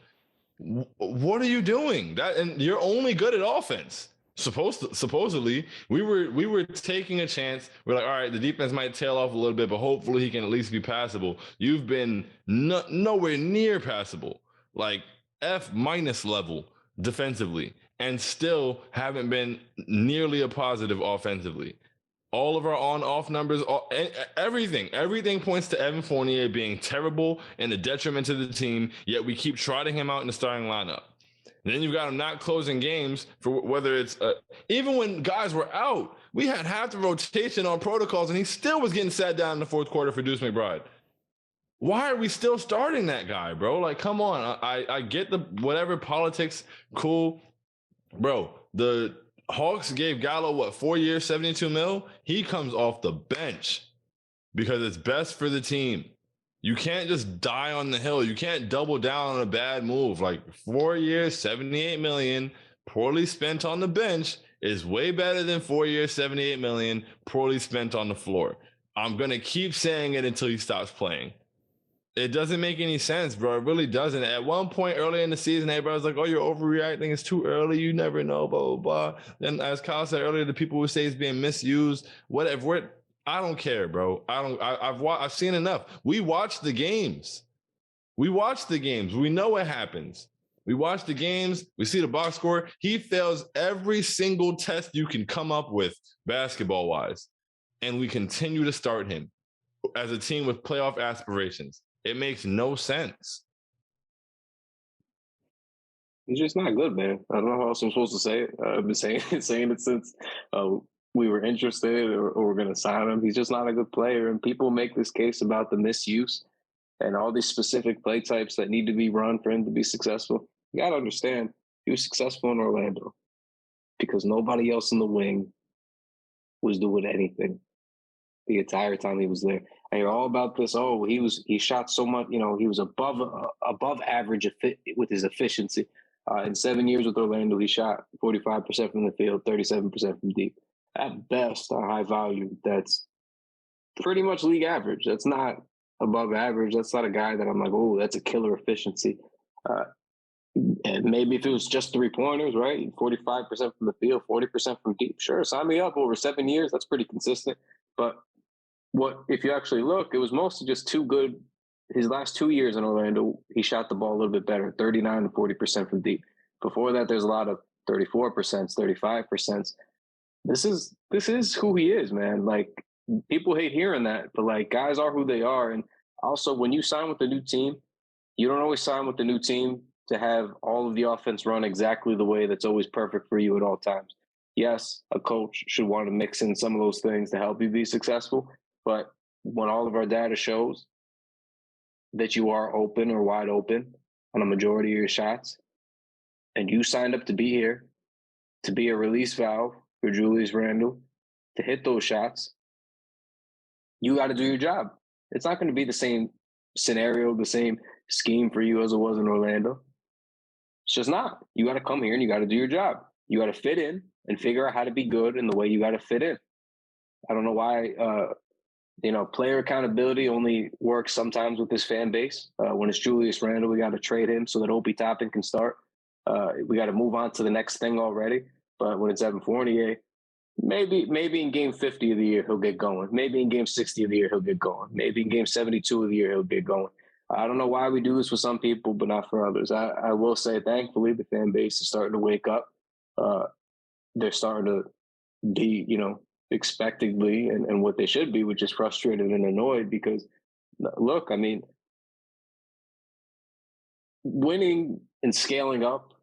[SPEAKER 3] What are you doing? And you're only good at offense. Supposedly, we were taking a chance. We're like, all right, the defense might tail off a little bit, but hopefully he can at least be passable. You've been nowhere near passable, like F- level defensively, and still haven't been nearly a positive offensively. All of our on-off numbers, everything points to Evan Fournier being terrible and a detriment to the team, yet we keep trotting him out in the starting lineup. Then you've got him not closing games for whether it's even when guys were out, we had half the rotation on protocols, and he still was getting sat down in the fourth quarter for Deuce McBride. Why are we still starting that guy, bro? Like, come on. I get the whatever politics, cool, bro. The Hawks gave Gallo 4 years, 72 mil. He comes off the bench because it's best for the team. You can't just die on the hill. You can't double down on a bad move. Like 4 years, 78 million, poorly spent on the bench is way better than 4 years, 78 million, poorly spent on the floor. I'm going to keep saying it until he stops playing. It doesn't make any sense, bro. It really doesn't. At one point early in the season, everybody was like, oh, you're overreacting. It's too early. You never know, blah, blah, blah. Then as Kyle said earlier, the people who say he's being misused, whatever. I don't care, bro. I've seen enough. We watch the games. We know what happens. We watch the games. We see the box score. He fails every single test you can come up with basketball-wise. And we continue to start him as a team with playoff aspirations. It makes no sense.
[SPEAKER 2] He's just not good, man. I don't know how else I'm supposed to say it. I've been saying it since we were interested or we're going to sign him. He's just not a good player. And people make this case about the misuse and all these specific play types that need to be run for him to be successful. You got to understand, he was successful in Orlando because nobody else in the wing was doing anything the entire time he was there. And you're all about this. Oh, he shot so much. You know, he was above average with his efficiency. In 7 years with Orlando, he shot 45% from the field, 37% from deep. At best, on high value, that's pretty much league average. That's not above average. That's not a guy that I'm like, oh, that's a killer efficiency. And maybe if it was just 3-pointers, right? 45% from the field, 40% from deep. Sure, sign me up over 7 years. That's pretty consistent. But if you actually look, it was mostly just too good. His last 2 years in Orlando, he shot the ball a little bit better, 39 and 40% from deep. Before that, there's a lot of 34%, 35%. This is who he is, man. Like, people hate hearing that, but like, guys are who they are. And also, when you sign with a new team, you don't always sign with the new team to have all of the offense run exactly the way that's always perfect for you at all times. Yes, a coach should want to mix in some of those things to help you be successful. But when all of our data shows that you are open or wide open on a majority of your shots, and you signed up to be here, to be a release valve for Julius Randle, to hit those shots, you got to do your job. It's not going to be the same scenario, the same scheme for you as it was in Orlando. It's just not. You got to come here and you got to do your job. You got to fit in and figure out how to be good in the way you got to fit in. I don't know why, player accountability only works sometimes with this fan base. When it's Julius Randle, we got to trade him so that Obi Toppin can start. We got to move on to the next thing already. But when it's Evan Fournier, maybe in game 50 of the year, he'll get going. Maybe in game 60 of the year, he'll get going. Maybe in game 72 of the year, he'll get going. I don't know why we do this for some people, but not for others. I will say, thankfully, the fan base is starting to wake up. They're starting to be, expectedly and what they should be, which is frustrated and annoyed because, look, I mean, winning and scaling up,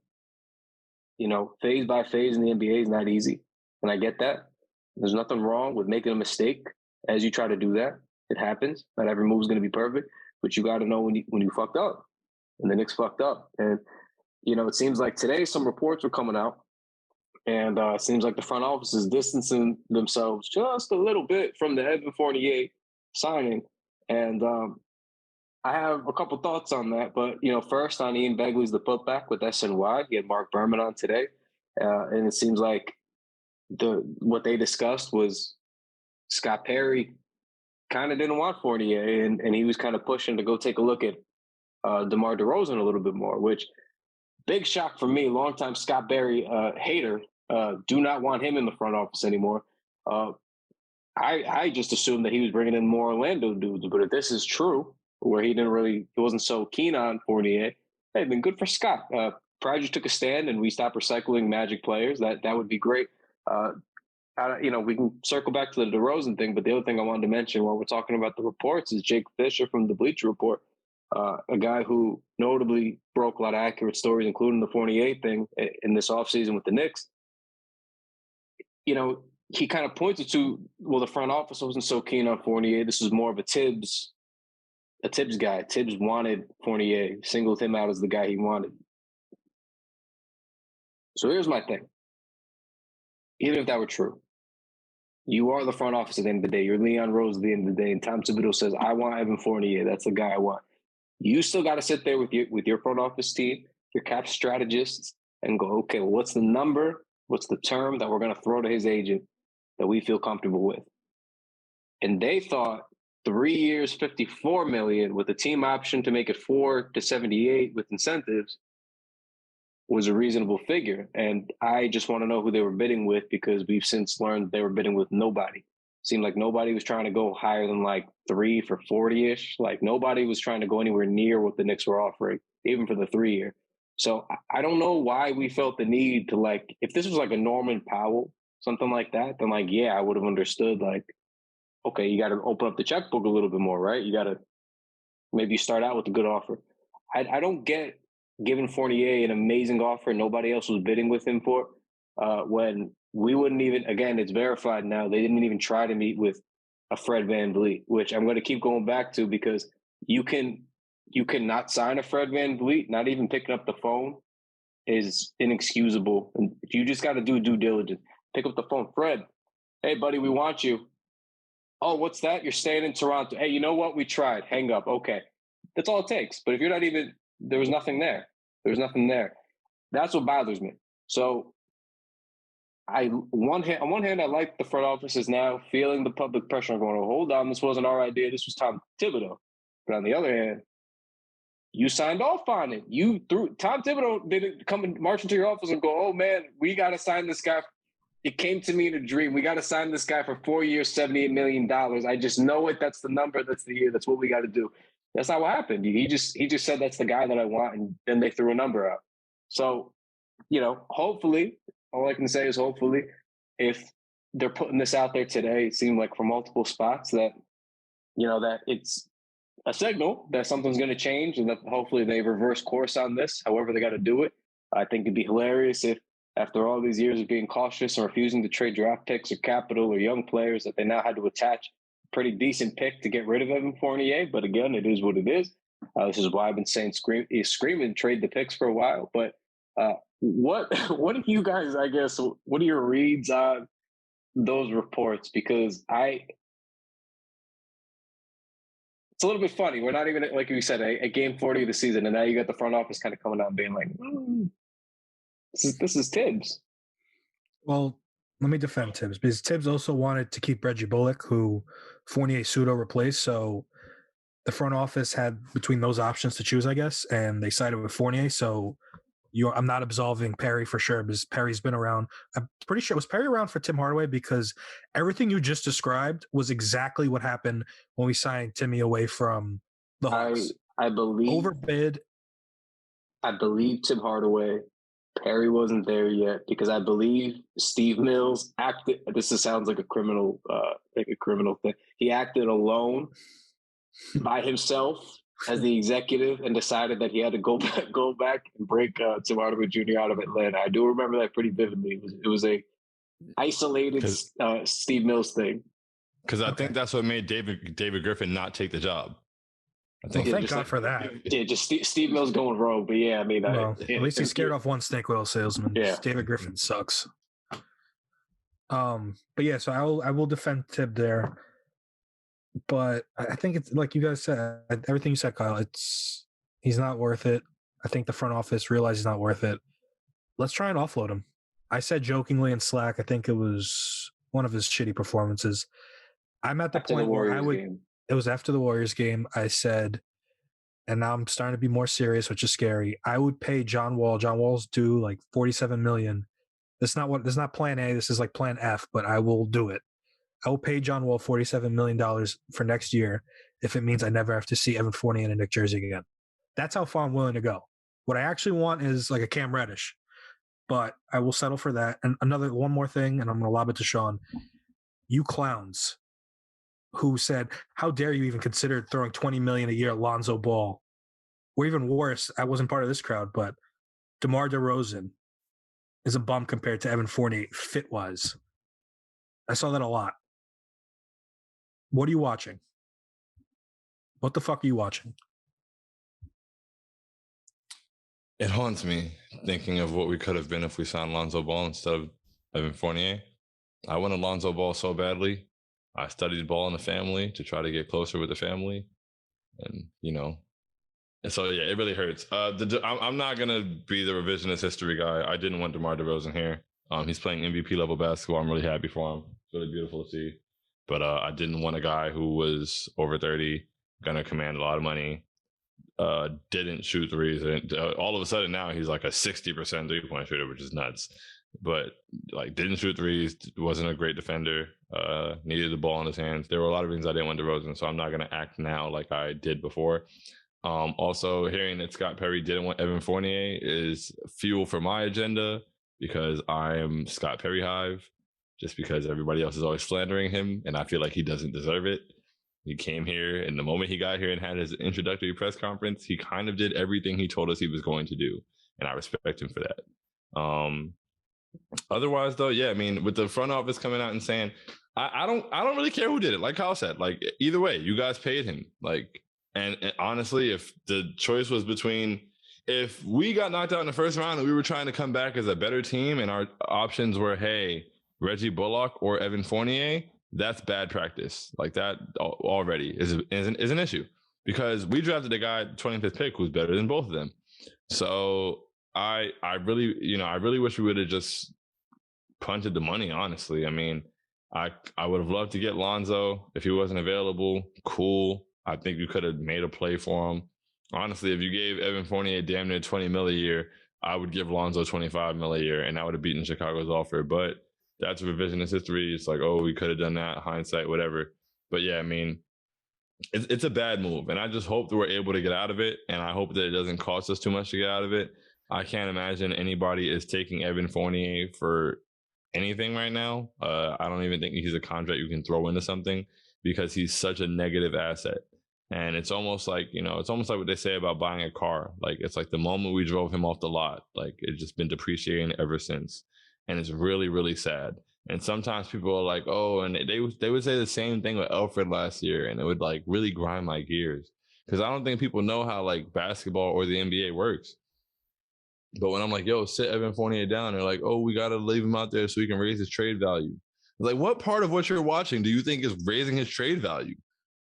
[SPEAKER 2] phase by phase in the NBA is not easy. And I get that. There's nothing wrong with making a mistake as you try to do that. It happens. Not every move is going to be perfect, but you got to know when you fucked up. And the Knicks fucked up. And, it seems like today some reports were coming out. And it seems like the front office is distancing themselves just a little bit from the Evan Fournier signing. And I have a couple thoughts on that. But, first on Ian Begley's The Putback with SNY. He had Mark Berman on today. And it seems like what they discussed was Scott Perry kind of didn't want Fournier. And he was kind of pushing to go take a look at DeMar DeRozan a little bit more, which big shock for me, longtime Scott Perry hater. Do not want him in the front office anymore. I just assumed that he was bringing in more Orlando dudes, but if this is true, where he wasn't so keen on Fournier, hey, been good for Scott. Proud you took a stand and we stopped recycling Magic players. That would be great. We can circle back to the DeRozan thing, but the other thing I wanted to mention while we're talking about the reports is Jake Fisher from the Bleacher Report a guy who notably broke a lot of accurate stories, including the Fournier thing in this offseason with the Knicks. You know, he kind of pointed to, well, the front office wasn't so keen on Fournier. This was more of a Tibbs guy. Tibbs wanted Fournier, singled him out as the guy he wanted. So here's my thing. Even if that were true, you are the front office at the end of the day. You're Leon Rose at the end of the day. And Tom Thibodeau says, I want Evan Fournier. That's the guy I want. You still got to sit there with your front office team, your cap strategists, and go, okay, well, what's the number? What's the term that we're going to throw to his agent that we feel comfortable with? And they thought 3 years, $54 million with a team option to make it 4 to 78 with incentives was a reasonable figure. And I just want to know who they were bidding with, because we've since learned they were bidding with nobody. Seemed like nobody was trying to go higher than like 3 for 40-ish. Like nobody was trying to go anywhere near what the Knicks were offering, even for the 3-year. So I don't know why we felt the need to, like, if this was like a Norman Powell, something like that, then like, yeah, I would have understood, like, okay, you got to open up the checkbook a little bit more, right? You got to maybe start out with a good offer. I don't get giving Fournier an amazing offer nobody else was bidding with him for, when we wouldn't even, again, it's verified now, they didn't even try to meet with a Fred VanVleet, which I'm going to keep going back to, because you cannot sign a Fred VanVleet. Not even picking up the phone is inexcusable. And you just got to do due diligence. Pick up the phone. Fred, hey, buddy, we want you. Oh, what's that? You're staying in Toronto. Hey, you know what? We tried. Hang up. Okay. That's all it takes. But if you're not even, there was nothing there. There's nothing there. That's what bothers me. So on one hand, I like the front office is now feeling the public pressure and going, oh, hold on, this wasn't our idea. This was Tom Thibodeau. But on the other hand, you signed off on it. Tom Thibodeau didn't come and march into your office and go, oh, man, we got to sign this guy. It came to me in a dream. We got to sign this guy for 4 years, $78 million. I just know it. That's the number. That's the year. That's what we got to do. That's not what happened. He just said, that's the guy that I want. And then they threw a number out. So, hopefully, all I can say is hopefully, if they're putting this out there today, it seemed like from multiple spots that, that it's a signal that something's going to change, and that hopefully they reverse course on this, however they got to do it. I think it'd be hilarious if, after all these years of being cautious and refusing to trade draft picks or capital or young players, that they now had to attach a pretty decent pick to get rid of Evan Fournier. But again, it is what it is. This is why I've been saying screaming, trade the picks for a while. But what do you guys, I guess, what are your reads on those reports? Because it's a little bit funny. We're not even, like you said, a game 40 of the season, and now you got the front office kind of coming out and being like, this is Tibbs.
[SPEAKER 4] Well, let me defend Tibbs, because Tibbs also wanted to keep Reggie Bullock, who Fournier pseudo replaced. So the front office had between those options to choose, I guess, and they sided with Fournier. So I'm not absolving Perry for sure, because Perry's been around. I'm pretty sure, was Perry around for Tim Hardaway? Because everything you just described was exactly what happened when we signed Timmy away from the Hawks.
[SPEAKER 2] I believe
[SPEAKER 4] overbid.
[SPEAKER 2] I believe Tim Hardaway. Perry wasn't there yet, because I believe Steve Mills acted. This sounds like a criminal thing. He acted alone by himself as the executive and decided that he had to go back and break Tim Hardaway Jr. out of Atlanta. I do remember that pretty vividly. It was a isolated Steve Mills thing.
[SPEAKER 3] Because I think that's what made David Griffin not take the job. I think.
[SPEAKER 4] Well, thank God for that.
[SPEAKER 2] Yeah, just Steve Mills going rogue. But yeah, I mean,
[SPEAKER 4] at least he scared off one snake oil salesman.
[SPEAKER 2] Yeah.
[SPEAKER 4] David Griffin sucks. But yeah, so I will defend Tibb there. But I think it's like you guys said, everything you said, Kyle, he's not worth it. I think the front office realized he's not worth it. Let's try and offload him. I said jokingly in Slack, I think it was one of his shitty performances. I'm at the point where it was after the Warriors game. I said, and now I'm starting to be more serious, which is scary. I would pay John Wall. John Wall's due like $47 million. This is not plan A. This is like plan F, but I will do it. I will pay John Wall $47 million for next year if it means I never have to see Evan Fournier in a Knicks jersey again. That's how far I'm willing to go. What I actually want is like a Cam Reddish, but I will settle for that. And one more thing, and I'm going to lob it to Shaun. You clowns who said, how dare you even consider throwing $20 million a year at Lonzo Ball or even worse, I wasn't part of this crowd, but DeMar DeRozan is a bum compared to Evan Fournier fit-wise. I saw that a lot. What are you watching? What the fuck are you watching?
[SPEAKER 3] It haunts me thinking of what we could have been if we signed Lonzo Ball instead of Evan Fournier. I wanted Lonzo Ball so badly. I studied ball in the family to try to get closer with the family. And, and so, yeah, it really hurts. I'm not going to be the revisionist history guy. I didn't want DeMar DeRozan here. He's playing MVP level basketball. I'm really happy for him. It's really beautiful to see. But I didn't want a guy who was over 30, going to command a lot of money, didn't shoot threes. And all of a sudden now he's like a 60% three-point shooter, which is nuts. But like didn't shoot threes, wasn't a great defender, needed the ball in his hands. There were a lot of reasons I didn't want DeRozan, so I'm not going to act now like I did before. Also, hearing that Scott Perry didn't want Evan Fournier is fuel for my agenda because I am Scott Perry hive, just because everybody else is always slandering him, and I feel like he doesn't deserve it. He came here, and the moment he got here and had his introductory press conference, he kind of did everything he told us he was going to do, and I respect him for that. Otherwise, though, yeah, I mean, with the front office coming out and saying, I don't really care who did it. Like Kyle said, like either way, you guys paid him. Like, and honestly, if the choice was between, if we got knocked out in the first round and we were trying to come back as a better team, and our options were, hey, Reggie Bullock or Evan Fournier, that's bad practice. Like that already is an issue because we drafted a guy 25th pick who's better than both of them. So I really wish we would have just punted the money, honestly. I mean, I would have loved to get Lonzo. If he wasn't available, cool. I think you could have made a play for him. Honestly, if you gave Evan Fournier damn near $20 million a year, I would give Lonzo $25 million a year, and that would have beaten Chicago's offer. But that's revisionist history. It's like, oh, we could have done that, hindsight, whatever. But yeah, I mean, it's a bad move, and I just hope that we're able to get out of it, and I hope that it doesn't cost us too much to get out of it. I can't imagine anybody is taking Evan Fournier for anything right now. I don't even think he's a contract you can throw into something because he's such a negative asset. And it's almost like, what they say about buying a car. Like, it's like the moment we drove him off the lot, like it's just been depreciating ever since. And it's really, really sad. And sometimes people are like, oh, and they would say the same thing with Alfred last year, and it would like really grind my gears because I don't think people know how like basketball or the NBA works. But when I'm like, yo, sit Evan Fournier down, they're like, oh, we got to leave him out there so he can raise his trade value. Like, what part of what you're watching do you think is raising his trade value?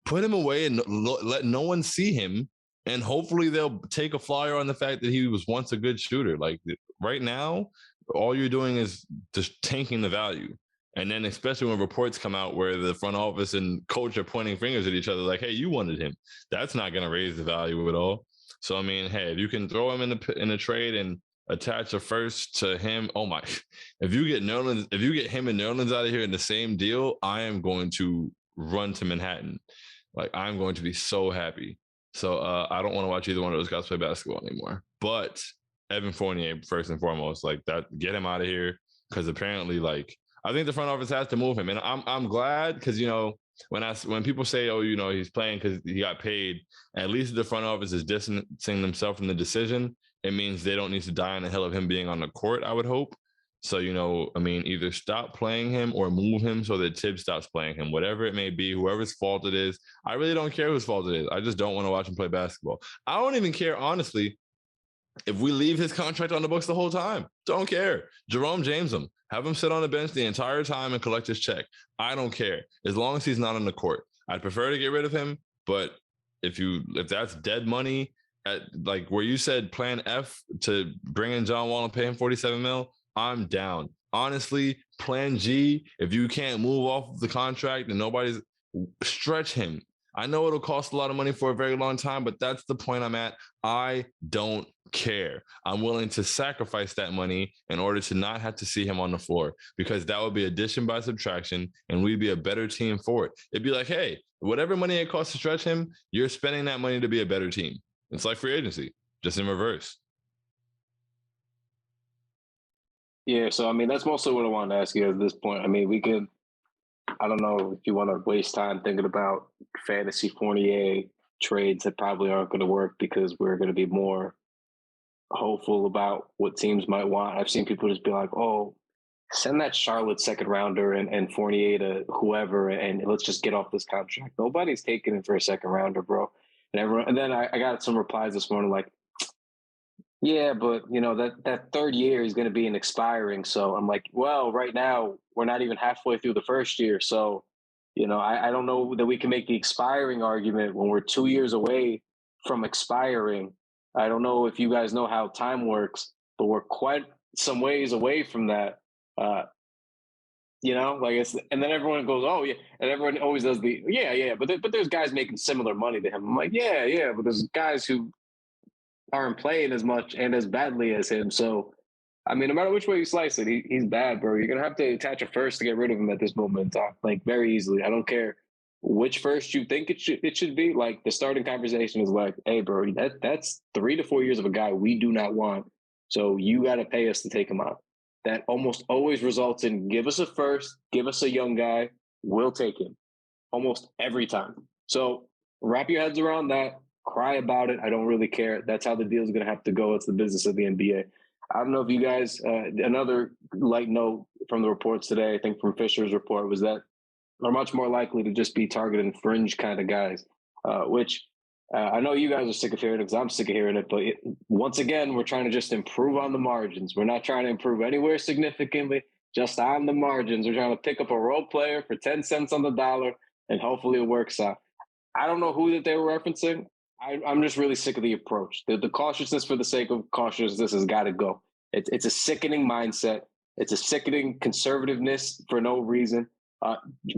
[SPEAKER 3] Put him away and let no one see him, and hopefully they'll take a flyer on the fact that he was once a good shooter. Like right now, all you're doing is just tanking the value. And then especially when reports come out where the front office and coach are pointing fingers at each other like, hey, you wanted him. That's not going to raise the value at all. So, I mean, hey, if you can throw him in a trade and attach a first to him, oh my, if you get him and Nerlens out of here in the same deal, I am going to run to Manhattan. Like, I'm going to be so happy. So I don't want to watch either one of those guys play basketball anymore. But Evan Fournier, first and foremost, like that, get him out of here. Because apparently, like, I think the front office has to move him. And I'm glad because, when people say, oh, he's playing because he got paid, at least the front office is distancing themselves from the decision. It means they don't need to die on the hill of him being on the court, I would hope. So, either stop playing him or move him so that Tibbs stops playing him, whatever it may be, whoever's fault it is. I really don't care whose fault it is. I just don't want to watch him play basketball. I don't even care, honestly, if we leave his contract on the books the whole time. Don't care. Jerome James him. Have him sit on the bench the entire time and collect his check. I don't care. As long as he's not on the court. I'd prefer to get rid of him, but if that's dead money, at like where you said plan F to bring in John Wall and pay him $47 million, I'm down. Honestly, plan G, if you can't move off of the contract and nobody's, stretch him. I know it'll cost a lot of money for a very long time, but that's the point I'm at. I don't care. I'm willing to sacrifice that money in order to not have to see him on the floor, because that would be addition by subtraction and we'd be a better team for it. It'd be like, hey, whatever money it costs to stretch him, you're spending that money to be a better team. It's like free agency, just in reverse.
[SPEAKER 2] Yeah, so, that's mostly what I wanted to ask you at this point. We could, I don't know if you want to waste time thinking about fantasy Fournier trades that probably aren't going to work because we're going to be more hopeful about what teams might want. I've seen people just be like, oh, send that Charlotte second rounder and Fournier to whoever, and let's just get off this contract. Nobody's taking it for a second rounder, bro. And then I got some replies this morning like, yeah, but that third year is going to be an expiring. So I'm like, well, right now we're not even halfway through the first year. So, I don't know that we can make the expiring argument when we're 2 years away from expiring. I don't know if you guys know how time works, but we're quite some ways away from that. And then everyone goes, oh yeah, and everyone always does the yeah, but there's guys making similar money to him. I'm like, yeah, but there's guys who aren't playing as much and as badly as him. So, I mean, no matter which way you slice it, he's bad, bro. You're gonna have to attach a first to get rid of him at this moment in time, like very easily. I don't care which first you think it should be. Like the starting conversation is like, hey, bro, that's 3 to 4 years of a guy we do not want. So you got to pay us to take him out. That almost always results in give us a first, give us a young guy, we'll take him almost every time. So wrap your heads around that, cry about it. I don't really care. That's how the deal is going to have to go. It's the business of the NBA. I don't know if you guys, another light note from the reports today, I think from Fisher's report, was that are much more likely to just be targeting fringe kind of guys, which I know you guys are sick of hearing it because I'm sick of hearing it. But once again, we're trying to just improve on the margins. We're not trying to improve anywhere significantly, just on the margins. We're trying to pick up a role player for 10 cents on the dollar, and hopefully it works out. I don't know who that they were referencing. I'm just really sick of the approach. The cautiousness for the sake of cautiousness has got to go. It's a sickening mindset. It's a sickening conservativeness for no reason.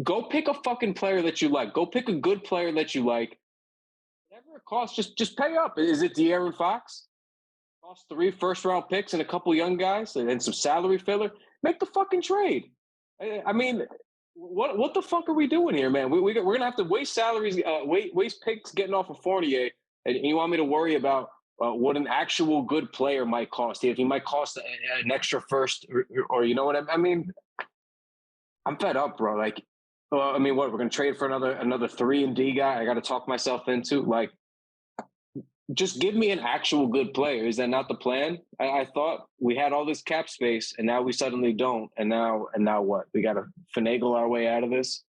[SPEAKER 2] Go pick a fucking player that you like. Go pick a good player that you like. Whatever it costs, just pay up. Is it De'Aaron Fox? Cost 3 first-round picks and a couple young guys and some salary filler. Make the fucking trade. I mean, what the fuck are we doing here, man? We're gonna have to waste salaries, waste picks getting off of Fournier, and you want me to worry about what an actual good player might cost? If he might cost an extra first, or you know what I mean? I'm fed up, bro. Like, we're going to trade for another 3-and-D guy. I got to talk myself into like, just give me an actual good player. Is that not the plan? I thought we had all this cap space, and now we suddenly don't. And now what? We got to finagle our way out of this.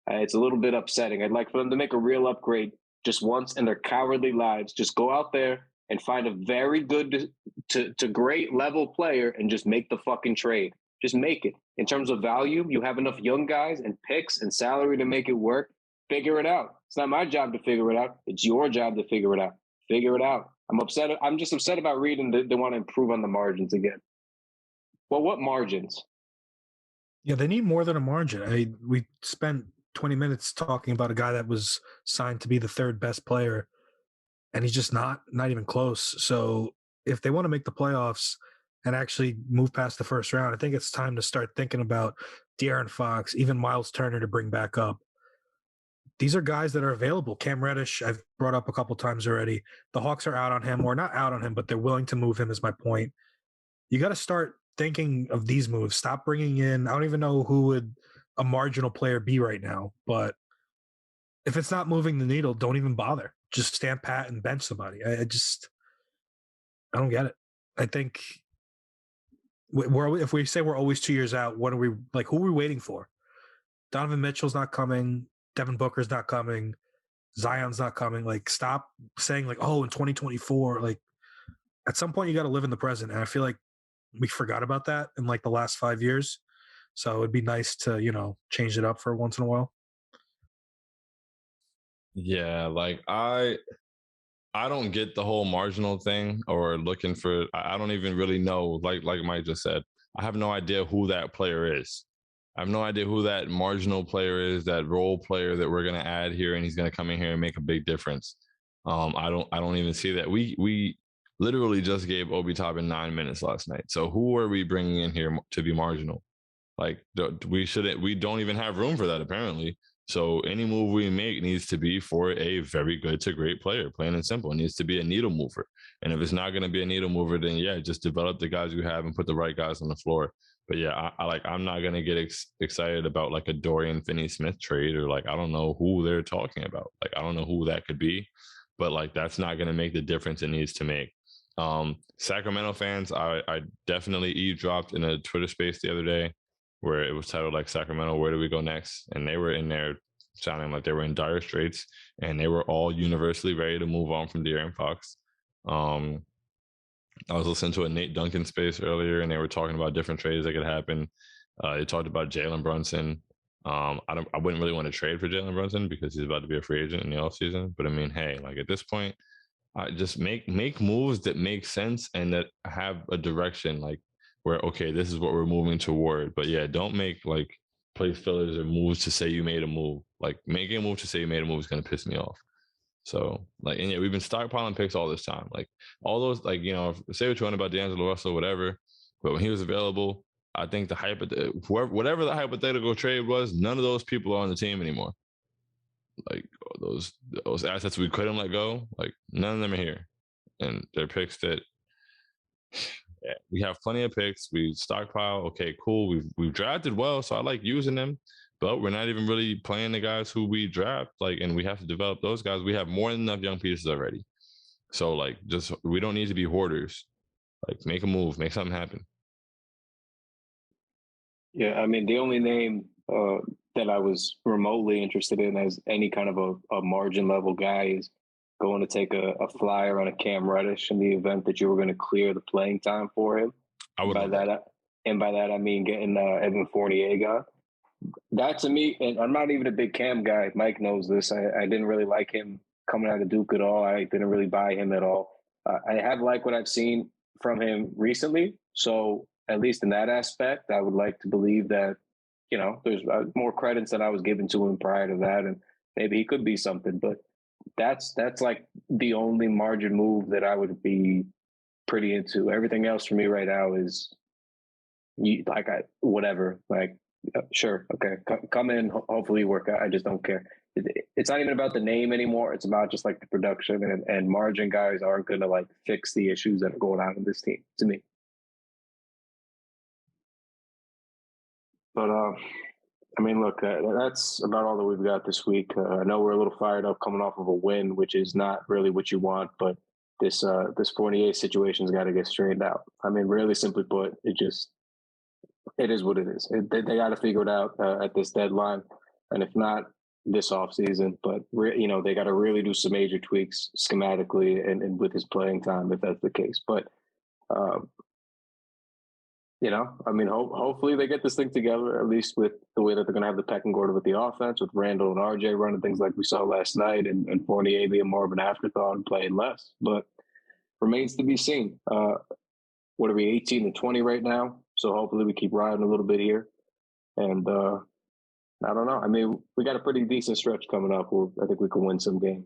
[SPEAKER 2] It's a little bit upsetting. I'd like for them to make a real upgrade just once in their cowardly lives. Just go out there and find a very good to great level player and just make the fucking trade. Just make it. In terms of value, you have enough young guys and picks and salary to make it work. Figure it out. It's not my job to figure it out. It's your job to figure it out. Figure it out. I'm upset. I'm just upset about reading that they want to improve on the margins again. Well, what margins?
[SPEAKER 4] Yeah, they need more than a margin. We spent 20 minutes talking about a guy that was signed to be the third best player, and he's just not even close. So if they want to make the playoffs and actually move past the first round, I think it's time to start thinking about De'Aaron Fox, even Miles Turner to bring back up. These are guys that are available. Cam Reddish, I've brought up a couple times already. The Hawks are out on him, or not out on him, but they're willing to move him is my point. You got to start thinking of these moves. Stop bringing in, I don't even know who would a marginal player be right now, but if it's not moving the needle, don't even bother. Just stand pat and bench somebody. I don't get it. I think if we say we're always 2 years out, what are we like? Who are we waiting for? Donovan Mitchell's not coming. Devin Booker's not coming. Zion's not coming. Like, stop saying like, oh, in 2024. Like, at some point you got to live in the present, and I feel like we forgot about that in like the last 5 years. So it'd be nice to change it up for once in a while.
[SPEAKER 3] Yeah, like I don't get the whole marginal thing or looking for. I don't even really know. Like Mike just said, I have no idea who that player is. I have no idea who that marginal player is, that role player that we're gonna add here, and he's gonna come in here and make a big difference. I don't even see that. We literally just gave Obi Toppin 9 minutes last night. So who are we bringing in here to be marginal? Like we don't even have room for that apparently. So any move we make needs to be for a very good to great player, plain and simple. It needs to be a needle mover. And if it's not going to be a needle mover, then yeah, just develop the guys you have and put the right guys on the floor. But yeah, I'm not going to get excited about like a Dorian Finney-Smith trade, or like, I don't know who they're talking about. Like, I don't know who that could be. but like that's not going to make the difference it needs to make. Sacramento fans, I definitely eavesdropped in a Twitter space the other day where it was titled like Sacramento, where do we go next? And they were in there sounding like they were in dire straits, and they were all universally ready to move on from De'Aaron Fox. I was listening to a Nate Duncan space earlier, and they were talking about different trades that could happen. They talked about Jalen Brunson. I wouldn't really want to trade for Jalen Brunson because he's about to be a free agent in the offseason. But I mean, hey, like at this point, just make moves that make sense and that have a direction, like where, okay, this is what we're moving toward. But yeah, don't make like place fillers or moves to say you made a move. Like making a move to say you made a move is going to piss me off. So like, and yeah, we've been stockpiling picks all this time. Like all those, like, you know, say what you want about D'Angelo Russell, whatever. But when he was available, I think whatever the hypothetical trade was, none of those people are on the team anymore. Like those assets we couldn't let go, like none of them are here, and they're picks that yeah, we have plenty of picks. We stockpile. Okay, cool. We've drafted well, so I like using them. But we're not even really playing the guys who we draft, like, and we have to develop those guys. We have more than enough young pieces already. So, like, just we don't need to be hoarders. Like, make a move, make something happen.
[SPEAKER 2] Yeah, I mean, the only name that I was remotely interested in as any kind of a margin level guy is going to take a flyer on a Cam Reddish in the event that you were going to clear the playing time for him. By that I mean getting Evan Fournier gone. That to me, and I'm not even a big Cam guy. Mike knows this. I didn't really like him coming out of Duke at all. I didn't really buy him at all. I have liked what I've seen from him recently. So at least in that aspect, I would like to believe that, you know, there's more credits than I was given to him prior to that. And maybe he could be something, but that's like the only margin move that I would be pretty into. Everything else for me right now is whatever, like, sure. Okay. Come in, hopefully work out. I just don't care. It's not even about the name anymore. It's about just like the production, and margin guys aren't going to like fix the issues that are going on in this team to me. But, I mean, look, that's about all that we've got this week. I know we're a little fired up coming off of a win, which is not really what you want, but this Fournier situation's got to get straightened out. I mean, really simply put, it is what it is. They got to figure it out at this deadline, and if not this offseason, but they got to really do some major tweaks schematically and with his playing time, if that's the case. But I mean, hopefully they get this thing together, at least with the way that they're going to have the pecking order with the offense, with Randle and RJ running things like we saw last night, and Fournier being more of an afterthought and playing less. But remains to be seen. What are we, 18-20 right now? So hopefully we keep riding a little bit here. And I don't know. I mean, we got a pretty decent stretch coming up where I think we can win some games.